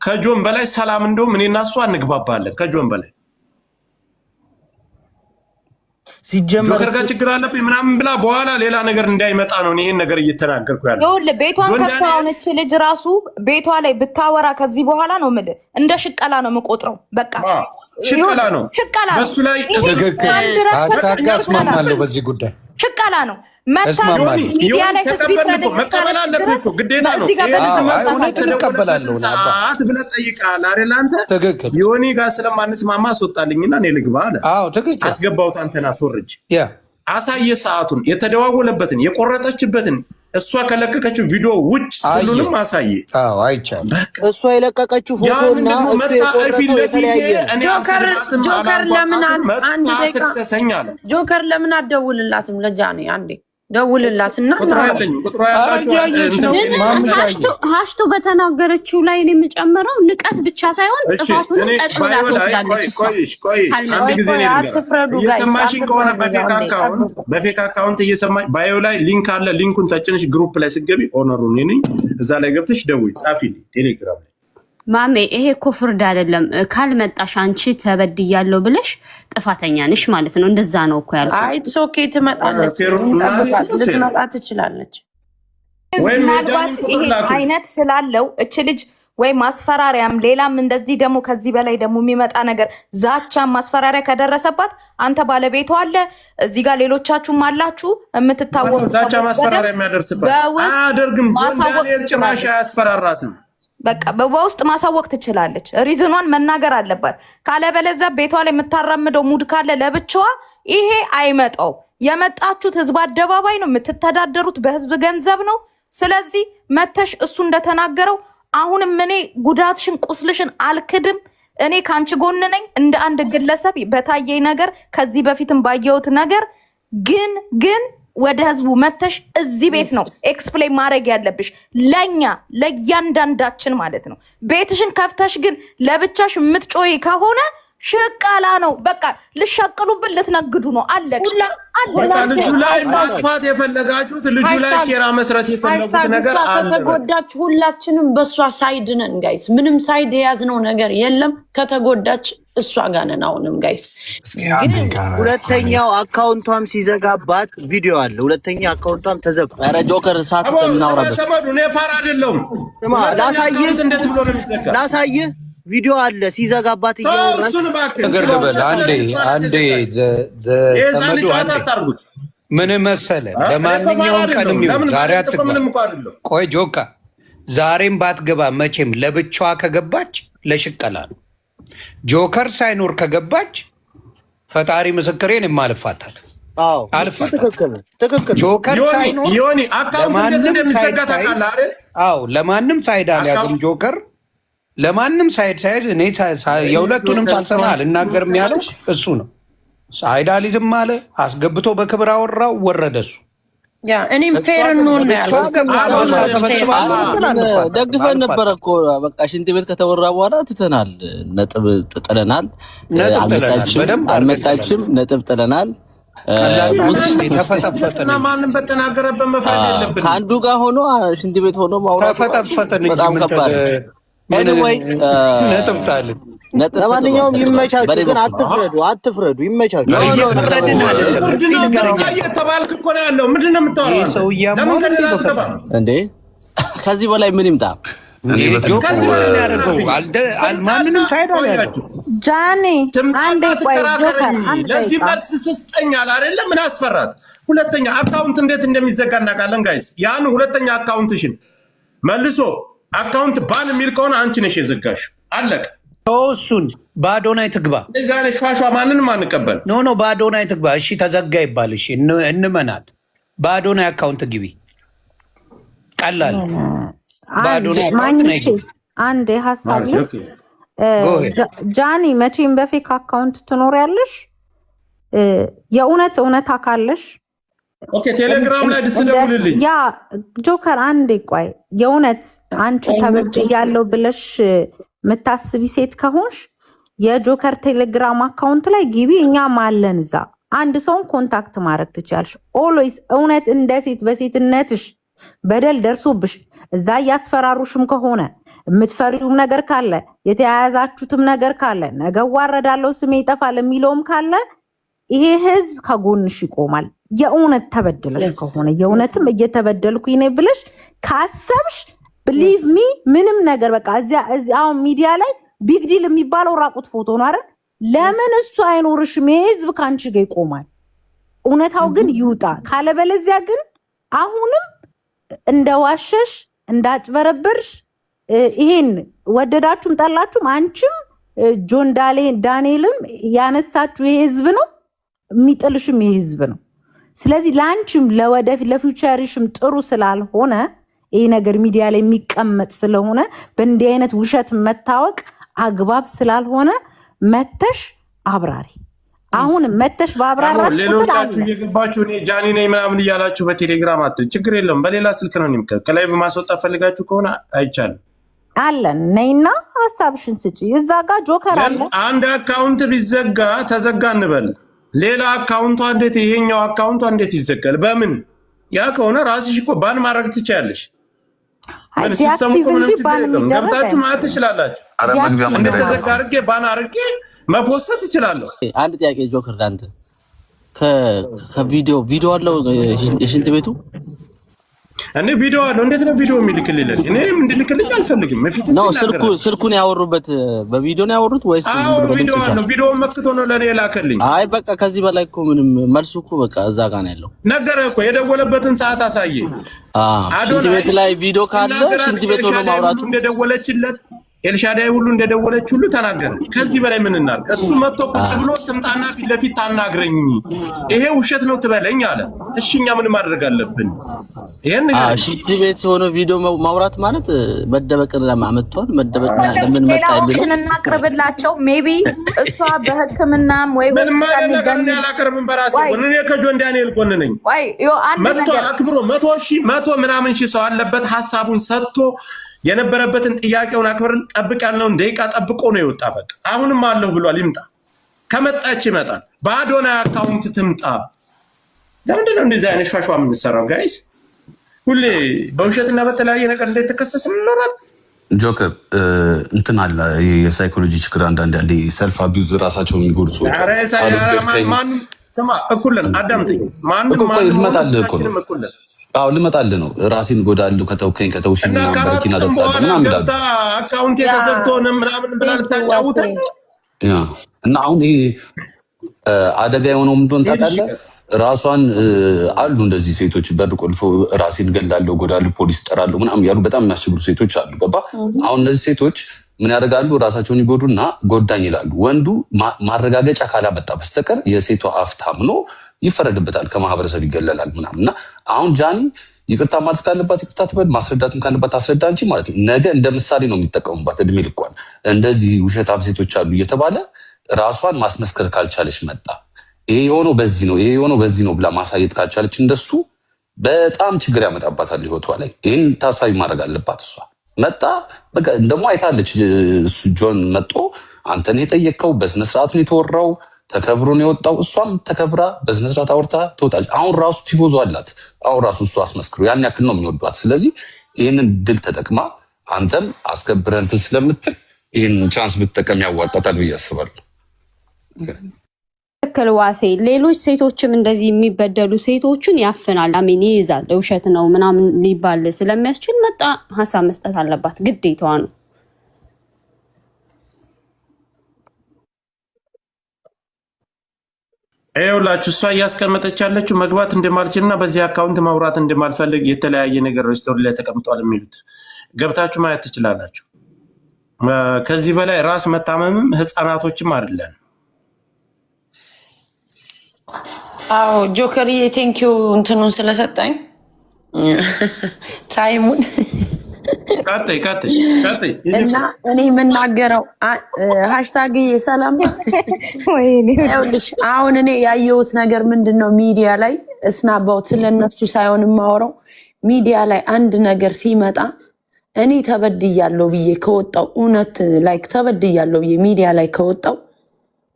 ከጆን በላይ ሰላም እንደውም እኔና እሷ እንግባባለን። ከጆን በላይ ሲጀመር ጆከር ጋር ችግር አለብኝ ምናምን ብላ በኋላ ሌላ ነገር እንዳይመጣ ነው ይሄን ነገር እየተናገርኩ ያለው። ይኸውልህ ቤቷን ከፍታውነች ልጅ ራሱ ቤቷ ላይ ብታወራ ከዚህ በኋላ ነው የምልህ እንደ ሽቀላ ነው የምቆጥረው። በቃ ሽቀላ ነው በሱ ላይ አስማማለሁ። በዚህ ጉዳይ ሽቀላ ነው መታ ሚዲያ ላይ መቀበል አለብህ እኮ ግዴታ ነው። ሰዓት ብለህ ጠይቃለህ አይደል አንተ? ዮኒ ጋር ስለማንስማማ አስወጣልኝና እኔ ልግባ አለ። አስገባሁት። አንተን አስወርጅ አሳየ ሰዓቱን የተደዋወለበትን የቆረጠችበትን እሷ ከለቀቀችው ቪዲዮ ውጭ ሁሉንም አሳየ። እሷ የለቀቀችው ፎቶና ጆከር ለምን አትደውልላትም? ለጃኒ አንዴ ደውልላትና ሀሽቶ በተናገረችው ላይ ነው የምጨምረው። ንቀት ብቻ ሳይሆን ጥፋቱን ጠቅልላ ትወስዳለች። እየሰማሽኝ ከሆነ በፌክ አካውንት እየሰማሽ ባዮ ላይ ሊንክ አለ። ሊንኩን ተጭነሽ ግሩፕ ላይ ስትገቢ ኦነሩን ነኝ እዛ ላይ ገብተሽ ደውይ፣ ጻፊልኝ ቴሌግራም ላይ ማሜ። ይሄ እኮ ፍርድ አይደለም። ካልመጣሽ አንቺ ተበድያለሁ ብለሽ ጥፋተኛ ነሽ ማለት ነው። እንደዛ ነው እኮ ያልኩት። አይ ኦኬ ትመጣለች፣ ልትመጣ ትችላለች። ምናልባት ይሄ አይነት ስላለው እች ልጅ ወይ ማስፈራሪያም ሌላም እንደዚህ ደግሞ ከዚህ በላይ ደግሞ የሚመጣ ነገር ዛቻም ማስፈራሪያ ከደረሰባት አንተ ባለቤቷ አለ እዚህ ጋር ሌሎቻችሁም አላችሁ የምትታወቁ ዛቻ ማስፈራሪያ የሚያደርስባት አያደርግም። ዳንኤል ጭራሽ አያስፈራራትም። በቃ በውስጥ ማሳወቅ ትችላለች። ሪዝኗን መናገር አለባት። ካለበለዚያ ቤቷ ላይ የምታራምደው ሙድ ካለ ለብቻዋ ይሄ አይመጣው። የመጣችሁት ህዝብ አደባባይ ነው፣ የምትተዳደሩት በህዝብ ገንዘብ ነው። ስለዚህ መተሽ እሱ እንደተናገረው አሁንም እኔ ጉዳትሽን ቁስልሽን አልክድም። እኔ ከአንቺ ጎን ነኝ እንደ አንድ ግለሰብ በታየኝ ነገር ከዚህ በፊትም ባየሁት ነገር ግን ወደ ህዝቡ መተሽ እዚህ ቤት ነው ኤክስፕሌን ማድረግ ያለብሽ ለኛ ለእያንዳንዳችን ማለት ነው። ቤትሽን ከፍተሽ ግን ለብቻሽ የምትጮይ ከሆነ ሽቃላ ነው። በቃ ልሻቅሉብን ልትነግዱ ነው። አለቀ። ልጁ ላይ ማጥፋት የፈለጋችሁት ልጁ ላይ ሴራ መስራት የፈለጉት ነገር አለ። ከተጎዳች ሁላችንም በእሷ ሳይድ ነን ጋይስ። ምንም ሳይድ የያዝነው ነገር የለም። ከተጎዳች እሷ ጋር ነን አሁንም ጋይስ። ግን ሁለተኛው አካውንቷም ሲዘጋባት ቪዲዮ አለ። ሁለተኛ አካውንቷም ተዘግቷል። ኧረ ጆከር ሰዓት እናውራበት። እኔ ፋራ አይደለሁም። ላሳይህ ቪዲዮ አለ ሲዘጋባት እያወራች ምን መሰለህ፣ ለማንኛውም ቀንም ይሁን ዛሬ አትግባ። ቆይ ጆካ ዛሬም ባትገባ መቼም ለብቻዋ ከገባች ለሽቀላ ነው። ጆከር ሳይኖር ከገባች ፈጣሪ ምስክሬን የማልፋታት ትክክል። ጆከር ሳይኖር ዮኒ አካውንት እንዴት እንደሚዘጋ ታውቃለህ አይደል? አዎ ለማንም ሳይድ አልያዝም ጆከር ለማንም ሳይድ ሳይዝ እኔ የሁለቱንም ሳልሰማ አልናገርም ያለው እሱ ነው። ሳይድ አልይዝም አለ አስገብቶ በክብር አወራው ወረደ እሱ። ያ እኔም ፌር ነው ያለው ደግፈን ነበር እኮ በቃ ሽንት ቤት ከተወራ በኋላ ትተናል። ነጥብ ጥለናል። አልመጣችም ነጥብ ጥለናል። ማንም በተናገረበት መፍረድ የለብንም። ከአንዱ ጋር ሆኖ ሽንት ቤት ሆኖ ማውራት በጣም ከባድ ነው። ኤኒዌይ ነጥብ ጣልን። ለማንኛውም ይመቻችሁ፣ ግን አትፍረዱ። ይመቻችሁ። እየተባልክ እኮ ነው ያለው። ምንድን ነው የምታወራው? ለምን ከሌላ አትገባም እንዴ? ከዚህ በላይ ምን ይምጣ? ከዚህ በላይ ያደርገው ማንንም ሳይድ አላችሁ። ጃኒ አንዴ ቆይ ጆከር ለዚህ መልስ ትስጠኛል አይደለ? ምን አስፈራት? ሁለተኛ አካውንት እንዴት እንደሚዘጋ እናውቃለን ጋይስ። ያን ሁለተኛ አካውንትሽን መልሶ አካውንት ባን የሚል ከሆነ አንቺ ነሽ የዘጋሽው። አለቀ። እሱን በአዶናይ ትግባ። እዛ ላይ ሿሿ ማንንም አንቀበል። ኖ በአዶናይ ትግባ። እሺ ተዘጋ ይባል። እሺ እንመናት። በአዶናይ አካውንት ግቢ። ቀላል አንድ ሀሳብ ልስጥ። ጃኒ መቼም በፌክ አካውንት ትኖሪያለሽ። የእውነት ካለሽ ኦኬ ቴሌግራም ላይ ትደውልልኝ። ያ ጆከር አንዴ ቆይ፣ የእውነት አንቺ ተበድያለሁ ብለሽ የምታስቢ ሴት ከሆንሽ የጆከር ቴሌግራም አካውንት ላይ ግቢ። እኛም አለን እዛ። አንድ ሰውን ኮንታክት ማድረግ ትችያለሽ። ኦልዌይስ እውነት እንደ ሴት በሴትነትሽ በደል ደርሶብሽ እዛ እያስፈራሩሽም ከሆነ የምትፈሪውም ነገር ካለ የተያያዛችሁትም ነገር ካለ ነገ ዋረዳለው ስሜ ይጠፋል የሚለውም ካለ ይሄ ህዝብ ከጎንሽ ይቆማል። የእውነት ተበድለሽ ከሆነ የእውነትም እየተበደልኩኝ ነኝ ብለሽ ካሰብሽ ብሊቭ ሚ ምንም ነገር በቃ አሁን ሚዲያ ላይ ቢግ ዲል የሚባለው ራቁት ፎቶ ነው አይደል? ለምን እሱ አይኖርሽም? ህዝብ ከአንቺ ጋር ይቆማል። እውነታው ግን ይውጣ። ካለበለዚያ ግን አሁንም እንደዋሸሽ እንዳጭበረብርሽ ይሄን ወደዳችሁም ጠላችሁም አንቺም ጆን ዳንኤልም ያነሳችሁ ይሄ ህዝብ ነው፣ የሚጥልሽም ይሄ ህዝብ ነው። ስለዚህ ለአንቺም ለወደፊት ለፊውቸርሽም ጥሩ ስላልሆነ ይሄ ነገር ሚዲያ ላይ የሚቀመጥ ስለሆነ በእንዲህ አይነት ውሸት መታወቅ አግባብ ስላልሆነ መተሽ አብራሪ። አሁን መተሽ በአብራራሽ ሌሎቻችሁ እየገባችሁ እኔ ጃኒ ነኝ ምናምን እያላችሁ በቴሌግራም ችግር የለም። በሌላ ስልክ ነው ከላይቭ ማስወጣት ፈልጋችሁ ከሆነ አይቻልም አለን። ነይና ሀሳብሽን ስጪ። እዛ ጋር ጆከር አለ። አንድ አካውንት ቢዘጋ ተዘጋ እንበል። ሌላ አካውንቷ እንዴት ይሄኛው አካውንቷ እንዴት ይዘጋል? በምን? ያ ከሆነ ራስሽ እኮ ባን ማድረግ ትችያለሽ። ሲስተሙ ገብታችሁ ማለት ትችላላችሁ። እንደተዘጋ አድርጌ ባን አድርጌ መፖሰት እችላለሁ። አንድ ጥያቄ ጆከር ዳንተ ከቪዲዮ አለው የሽንት ቤቱ እኔ ቪዲዮ አለው። እንዴት ነው ቪዲዮ የሚልክልኝ? እኔም እንድልክልኝ አልፈልግም። መፊት ነው ስልኩን ያወሩበት በቪዲዮ ነው ያወሩት ወይስ ቪዲዮ አለው? ቪዲዮ መክቶ ነው ለኔ የላከልኝ። አይ በቃ ከዚህ በላይ እኮ ምንም መልሱ እኮ በቃ እዛ ጋር ነው ያለው። ነገረ እኮ የደወለበትን ሰዓት አሳየ። ሽንት ቤት ላይ ቪዲዮ ካለ ሽንት ቤት ሆኖ ማውራቱ እንደደወለችለት ኤልሻዳይ ሁሉ እንደደወለች ሁሉ ተናገረ። ከዚህ በላይ ምን እናድርግ? እሱ መጥቶ ቁጭ ብሎ ትምጣና ፊት ለፊት ታናግረኝ፣ ይሄ ውሸት ነው ትበለኝ አለ። እሺ እኛ ምን ማድረግ አለብን? ይሄን ሽንት ቤት ሆኖ ቪዲዮ ማውራት ማለት መደበቅን ለማመጣው መደበቅ ለምን መጣ ይብል እናቀርብላቸው። ሜቢ እሷ በህክምናም ወይ ሆስፒታል ነገር ያላቀርብን በራሴ እኔ ከጆን ዳንኤል ጎን ነኝ። መጥቶ አክብሮ 100 ምናምን ሺህ ሰው አለበት ሐሳቡን ሰጥቶ የነበረበትን ጥያቄውን አክብረን ጠብቅ ያልነውን ደቂቃ ጠብቆ ነው የወጣ። በቃ አሁንም አለሁ ብሏል። ይምጣ፣ ከመጣች ይመጣል። በአዶናይ አካውንት ትምጣ። ለምንድን ነው እንደዚህ አይነት ሿሿ የምንሰራው ጋይስ? ሁሌ በውሸትና በተለያየ ነገር እንዴት ተከሰስን እንኖራል። ጆከር እንትን አለ የሳይኮሎጂ ችግር አንዳንድ ያለ ሰልፍ አቢዩዝ ራሳቸውን የሚጎዱ ሰዎች ስማ፣ እኩልን አዳምጠኝ። ማንም ልመጣልህ እኮ ነው ልመጣልህ ነው። ራሴን ጎዳለሁ ከተውከኝ ከተውሽና በረኪና ደጣለና ምዳል አካውንት የተዘግቶ ምናምን ብላ ልታጫውተን እና አሁን ይሄ አደጋ የሆነው ምንድን ታውቃለህ? ራሷን አሉ እንደዚህ ሴቶች በር ቆልፎ ራሴን ገላለሁ ጎዳለሁ ፖሊስ ጠራለሁ ምናምን ያሉ በጣም የሚያስቸግሩ ሴቶች አሉ። ገባ? አሁን እነዚህ ሴቶች ምን ያደርጋሉ? ራሳቸውን ይጎዱና ጎዳኝ ይላሉ። ወንዱ ማረጋገጫ ካላመጣ በስተቀር የሴቷ አፍ ታምኖ ይፈረድበታል፣ ከማህበረሰብ ይገለላል ምናምንና አሁን ጃኒ ይቅርታ ማለት ካለባት ይቅርታ ትበል፣ ማስረዳትም ካለባት አስረዳ እንጂ ማለት ነው። ነገ እንደ ምሳሌ ነው የሚጠቀሙባት እድሜ ልኳን። እንደዚህ ውሸታም ሴቶች አሉ እየተባለ ራሷን ማስመስከር ካልቻለች መጣ ይሄ የሆነው በዚህ ነው ይሄ የሆነው በዚህ ነው ብላ ማሳየት ካልቻለች እንደሱ በጣም ችግር ያመጣባታል ህይወቷ ላይ። ይህን ታሳቢ ማድረግ አለባት። እሷ መጣ በቃ ደግሞ አይታለች። እሱ ጆን መጦ አንተን የጠየቀው በስነስርዓት ነው የተወራው፣ ተከብሮ ነው የወጣው። እሷም ተከብራ በስነስርዓት አውርታ ትወጣለች። አሁን ራሱ ቲፎዞ አላት። አሁን ራሱ እሱ አስመስክሩ ያን ያክል ነው የሚወዷት። ስለዚህ ይህንን ድል ተጠቅማ አንተም አስከብረህ እንትን ስለምትል ይህን ቻንስ ብትጠቀም ያዋጣታል ብዬ አስባለሁ። ትክክል ዋሴ። ሌሎች ሴቶችም እንደዚህ የሚበደሉ ሴቶችን ያፍናል፣ አሚን ይይዛል፣ ውሸት ነው ምናምን ሊባል ስለሚያስችል መጣ ሀሳብ መስጠት አለባት፣ ግዴታዋ ነው። ይኸውላችሁ እሷ እያስቀመጠች ያለችው መግባት እንደማልችልና በዚህ አካውንት ማውራት እንደማልፈልግ የተለያየ ነገር ስቶሪ ላይ ተቀምጧል የሚሉት ገብታችሁ ማየት ትችላላችሁ። ከዚህ በላይ ራስ መታመምም ህፃናቶችም አይደለም። አዎ ጆከርዬ ቴንኪው እንትኑን ስለሰጠኝ ታይሙን እና እኔ የምናገረው ሃሽታግ ሰላም ይኸውልሽ፣ አሁን እኔ ያየሁት ነገር ምንድን ነው ሚዲያ ላይ እስናባውት ስለነሱ ሳይሆን የማወራው ሚዲያ ላይ አንድ ነገር ሲመጣ እኔ ተበድያለሁ ብዬ ከወጣው እውነት ላይክ ተበድያለሁ ብዬ ሚዲያ ላይ ከወጣው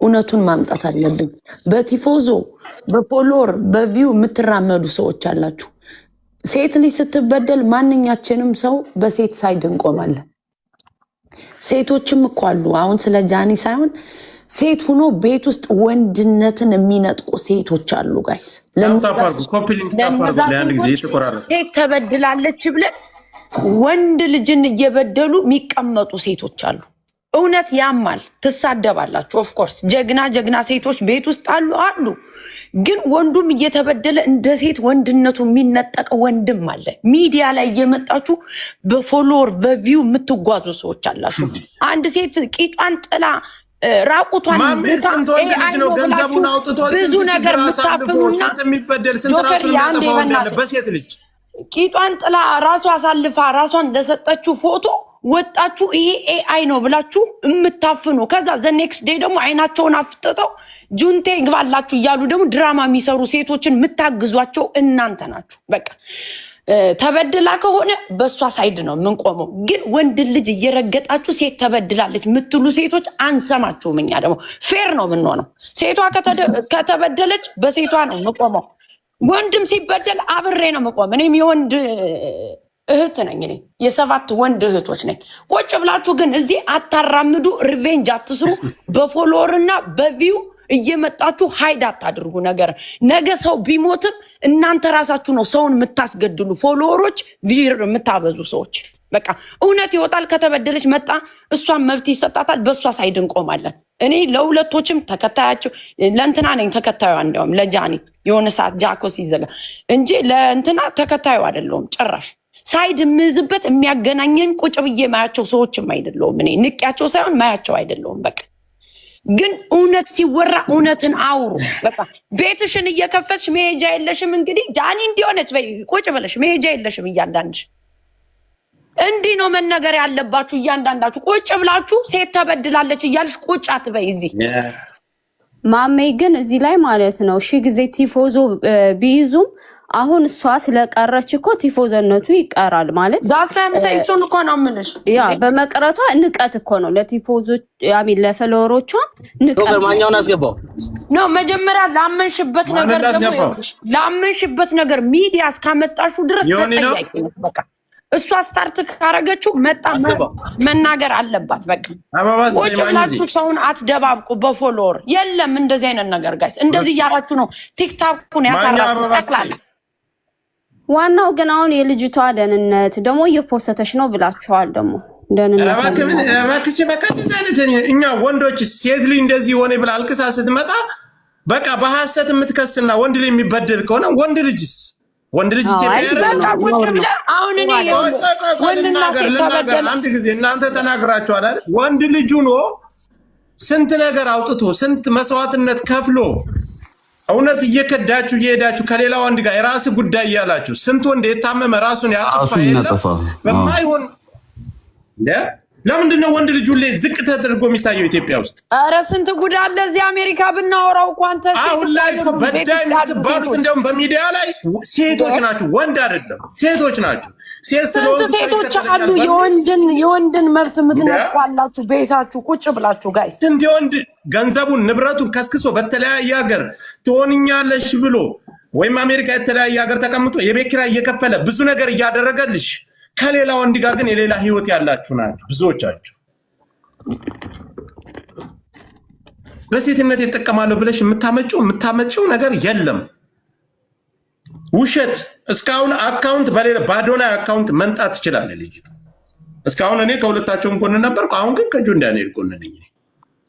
እውነቱን ማምጣት አለብን። በቲፎዞ በፎሎወር በቪው የምትራመዱ ሰዎች አላችሁ። ሴት ልጅ ስትበደል ማንኛችንም ሰው በሴት ሳይድ እንቆማለን። ሴቶችም እኮ አሉ። አሁን ስለ ጃኒ ሳይሆን ሴት ሆኖ ቤት ውስጥ ወንድነትን የሚነጥቁ ሴቶች አሉ። ጋይስ ሴት ተበድላለች ብለን ወንድ ልጅን እየበደሉ የሚቀመጡ ሴቶች አሉ። እውነት ያማል። ትሳደባላችሁ። ኦፍኮርስ ጀግና ሴቶች ቤት ውስጥ አሉ። ግን ወንዱም እየተበደለ እንደ ሴት ወንድነቱ የሚነጠቅ ወንድም አለ። ሚዲያ ላይ እየመጣችሁ በፎሎወር በቪው የምትጓዙ ሰዎች አላችሁ። አንድ ሴት ቂጧን ጥላ ራቁቷን ብዙ ነገር የምታፍኑና ቂጧን ጥላ ራሷ አሳልፋ ራሷን እንደሰጠችው ፎቶ ወጣችሁ ይሄ ኤአይ ነው ብላችሁ የምታፍኑ፣ ከዛ ዘ ኔክስት ዴይ ደግሞ አይናቸውን አፍጥጠው ጁንቴ ይግባላችሁ እያሉ ደግሞ ድራማ የሚሰሩ ሴቶችን የምታግዟቸው እናንተ ናችሁ። በቃ ተበድላ ከሆነ በእሷ ሳይድ ነው የምንቆመው። ግን ወንድ ልጅ እየረገጣችሁ ሴት ተበድላለች የምትሉ ሴቶች አንሰማችሁም። እኛ ደግሞ ፌር ነው የምንሆነው። ሴቷ ከተበደለች በሴቷ ነው የምቆመው። ወንድም ሲበደል አብሬ ነው የምቆም። እኔም የወንድ እህት ነኝ። እኔ የ7 ወንድ እህቶች ነኝ። ቁጭ ብላችሁ ግን እዚህ አታራምዱ፣ ሪቬንጅ አትስሩ። በፎሎወር እና በቪው እየመጣችሁ ሃይድ አታድርጉ ነገር። ነገ ሰው ቢሞትም እናንተ ራሳችሁ ነው ሰውን የምታስገድሉ ፎሎወሮች፣ ቪር የምታበዙ ሰዎች። በቃ እውነት ይወጣል። ከተበደለች መጣ እሷን መብት ይሰጣታል። በእሷ ሳይድ እንቆማለን። እኔ ለሁለቶችም ተከታያቸው ለእንትና ነኝ ተከታዩ፣ እንዲያውም ለጃኒ የሆነ ሰዓት ጃኮ ሲዘጋ እንጂ ለእንትና ተከታዩ አይደለሁም ጭራሽ። ሳይድ የምይዝበት የሚያገናኘን ቁጭ ብዬ ማያቸው ሰዎችም አይደለሁም። እኔ ንቄያቸው ሳይሆን ማያቸው አይደለሁም። በቃ ግን እውነት ሲወራ እውነትን አውሩ። በቃ ቤትሽን እየከፈትሽ መሄጃ የለሽም። እንግዲህ ጃኒ እንዲሆነች በይ ቁጭ ብለሽ መሄጃ የለሽም። እያንዳንድሽ እንዲህ ነው መነገር ያለባችሁ። እያንዳንዳችሁ ቁጭ ብላችሁ ሴት ተበድላለች እያልሽ ቁጭ አትበይ። እዚህ ማሜ ግን እዚህ ላይ ማለት ነው ጊዜ ቲፎዞ ቢይዙም አሁን እሷ ስለቀረች እኮ ቲፎዘነቱ ይቀራል ማለት ዳስላምሳይሱን እኮ ነው የምልሽ። ያ በመቅረቷ ንቀት እኮ ነው ለቲፎዞ ያሚን ለፈሎሮቿ ንቀት። ማኛውን አስገባው ነው መጀመሪያ ላመንሽበት ነገር ደግሞ ላመንሽበት ነገር ሚዲያ እስካመጣሹ ድረስ ተጠያቂ ነው። በቃ እሷ ስታርት ካረገችው መጣ መናገር አለባት። በቃ ቁጭ ብላችሁ ሰውን አትደባብቁ በፎሎወር። የለም እንደዚህ አይነት ነገር ጋይስ። እንደዚህ እያላችሁ ነው ቲክታኩን ያሳራችሁ ጠቅላላ። ዋናው ግን አሁን የልጅቷ ደህንነት ደግሞ እየፖሰተች ነው ብላችኋል። ደግሞ ደህንነት እባክሽ በቃ እንደዚህ አይነት እኛ ወንዶች ሴት ልጅ እንደዚህ ሆነ ብላ አልቅሳ ስትመጣ በቃ በሐሰት የምትከስና ወንድ ልጅ የሚበደል ከሆነ ወንድ ልጅ ኢትዮጵያ አሁን እኔ አንድ ጊዜ እናንተ ተናግራችኋል አይደል? ወንድ ልጅ ሆኖ ስንት ነገር አውጥቶ ስንት መስዋዕትነት ከፍሎ እውነት እየከዳችሁ እየሄዳችሁ ከሌላ ወንድ ጋር የራስ ጉዳይ እያላችሁ ስንት ወንድ የታመመ ራሱን ያጠፋ የለም በማይሆን ለምንድን ነው ወንድ ልጅ ሁሌ ዝቅ ተደርጎ የሚታየው ኢትዮጵያ ውስጥ? ኧረ ስንት ጉድ አለ እዚህ አሜሪካ ብናወራው እኮ አንተ አሁን ላይ እኮ በዳይ የምትባሉት እንደውም በሚዲያ ላይ ሴቶች ናችሁ፣ ወንድ አይደለም ሴቶች ናችሁ። ስንት ሴቶች አሉ የወንድን መብት የምትነኩ አላችሁ ቤታችሁ ቁጭ ብላችሁ ጋይስ። ስንት የወንድ ገንዘቡን ንብረቱን ከስክሶ በተለያየ ሀገር ትሆንኛለሽ ብሎ ወይም አሜሪካ የተለያየ ሀገር ተቀምጦ የቤት ኪራይ እየከፈለ ብዙ ነገር እያደረገልሽ ከሌላ ወንድ ጋር ግን የሌላ ህይወት ያላችሁ ናችሁ ብዙዎቻችሁ። በሴትነት ይጠቀማለሁ ብለሽ የምታመጪው ነገር የለም። ውሸት። እስካሁን አካውንት በሌላ ባዶና አካውንት መንጣት ትችላለህ ልጅ። እስካሁን እኔ ከሁለታቸውም ጎን ነበርኩ። አሁን ግን ከጆን ዳንኤል ጎን ነኝ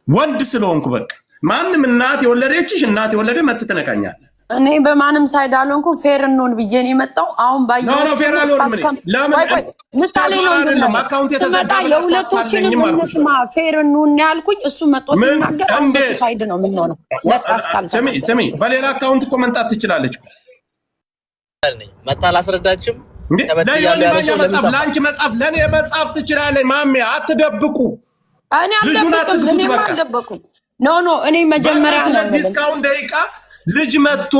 ወንድ ስለሆንኩ። በቃ ማንም እናት የወለደችሽ እናት የወለደ መት ትነካኛለህ። እኔ በማንም ሳይድ አልሆንኩም። ፌር እንሆን ብዬ ነው የመጣው። አሁን ባየው ነው ፌር አልሆንም። ምሳሌ ነው አይደለም አካውንት የተዘጋ የሁለቶችንም እንስማ። ፌር እንሆን ያልኩኝ እሱ መጥቶ ሲናገር አሁን ሳይድ ነው ምን ሆነ ለጣስካል ስሚ በሌላ አካውንት እኮ መንጣት ትችላለች። መጣ ላስረዳችም ለአንቺ መጻፍ ለእኔ መጻፍ ትችላለች። ማሜ አትደብቁ። እኔ አልደበኩም። ኖ እኔ መጀመሪያ ስለዚህ እስካሁን ደቂቃ ልጅ መጥቶ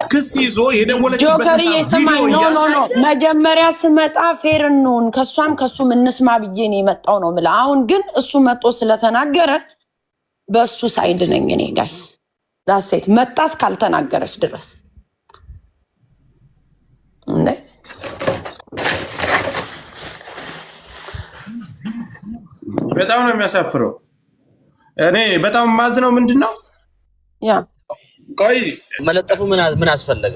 ክስ ይዞ የደወለችበት ጆከርዬ ስማኝ። ኖ መጀመሪያ ስመጣ ፌር እንሁን ከሷም ከሱም እንስማ ብዬ ነው የመጣው ነው የምልህ። አሁን ግን እሱ መጥቶ ስለተናገረ በእሱ ሳይድ ነኝ እኔ ጋይስ። ዳሴት መጣስ ካልተናገረች ድረስ በጣም ነው የሚያሳፍረው። እኔ በጣም ማዝነው ምንድነው ቆይ መለጠፉ ምን አስፈለገ?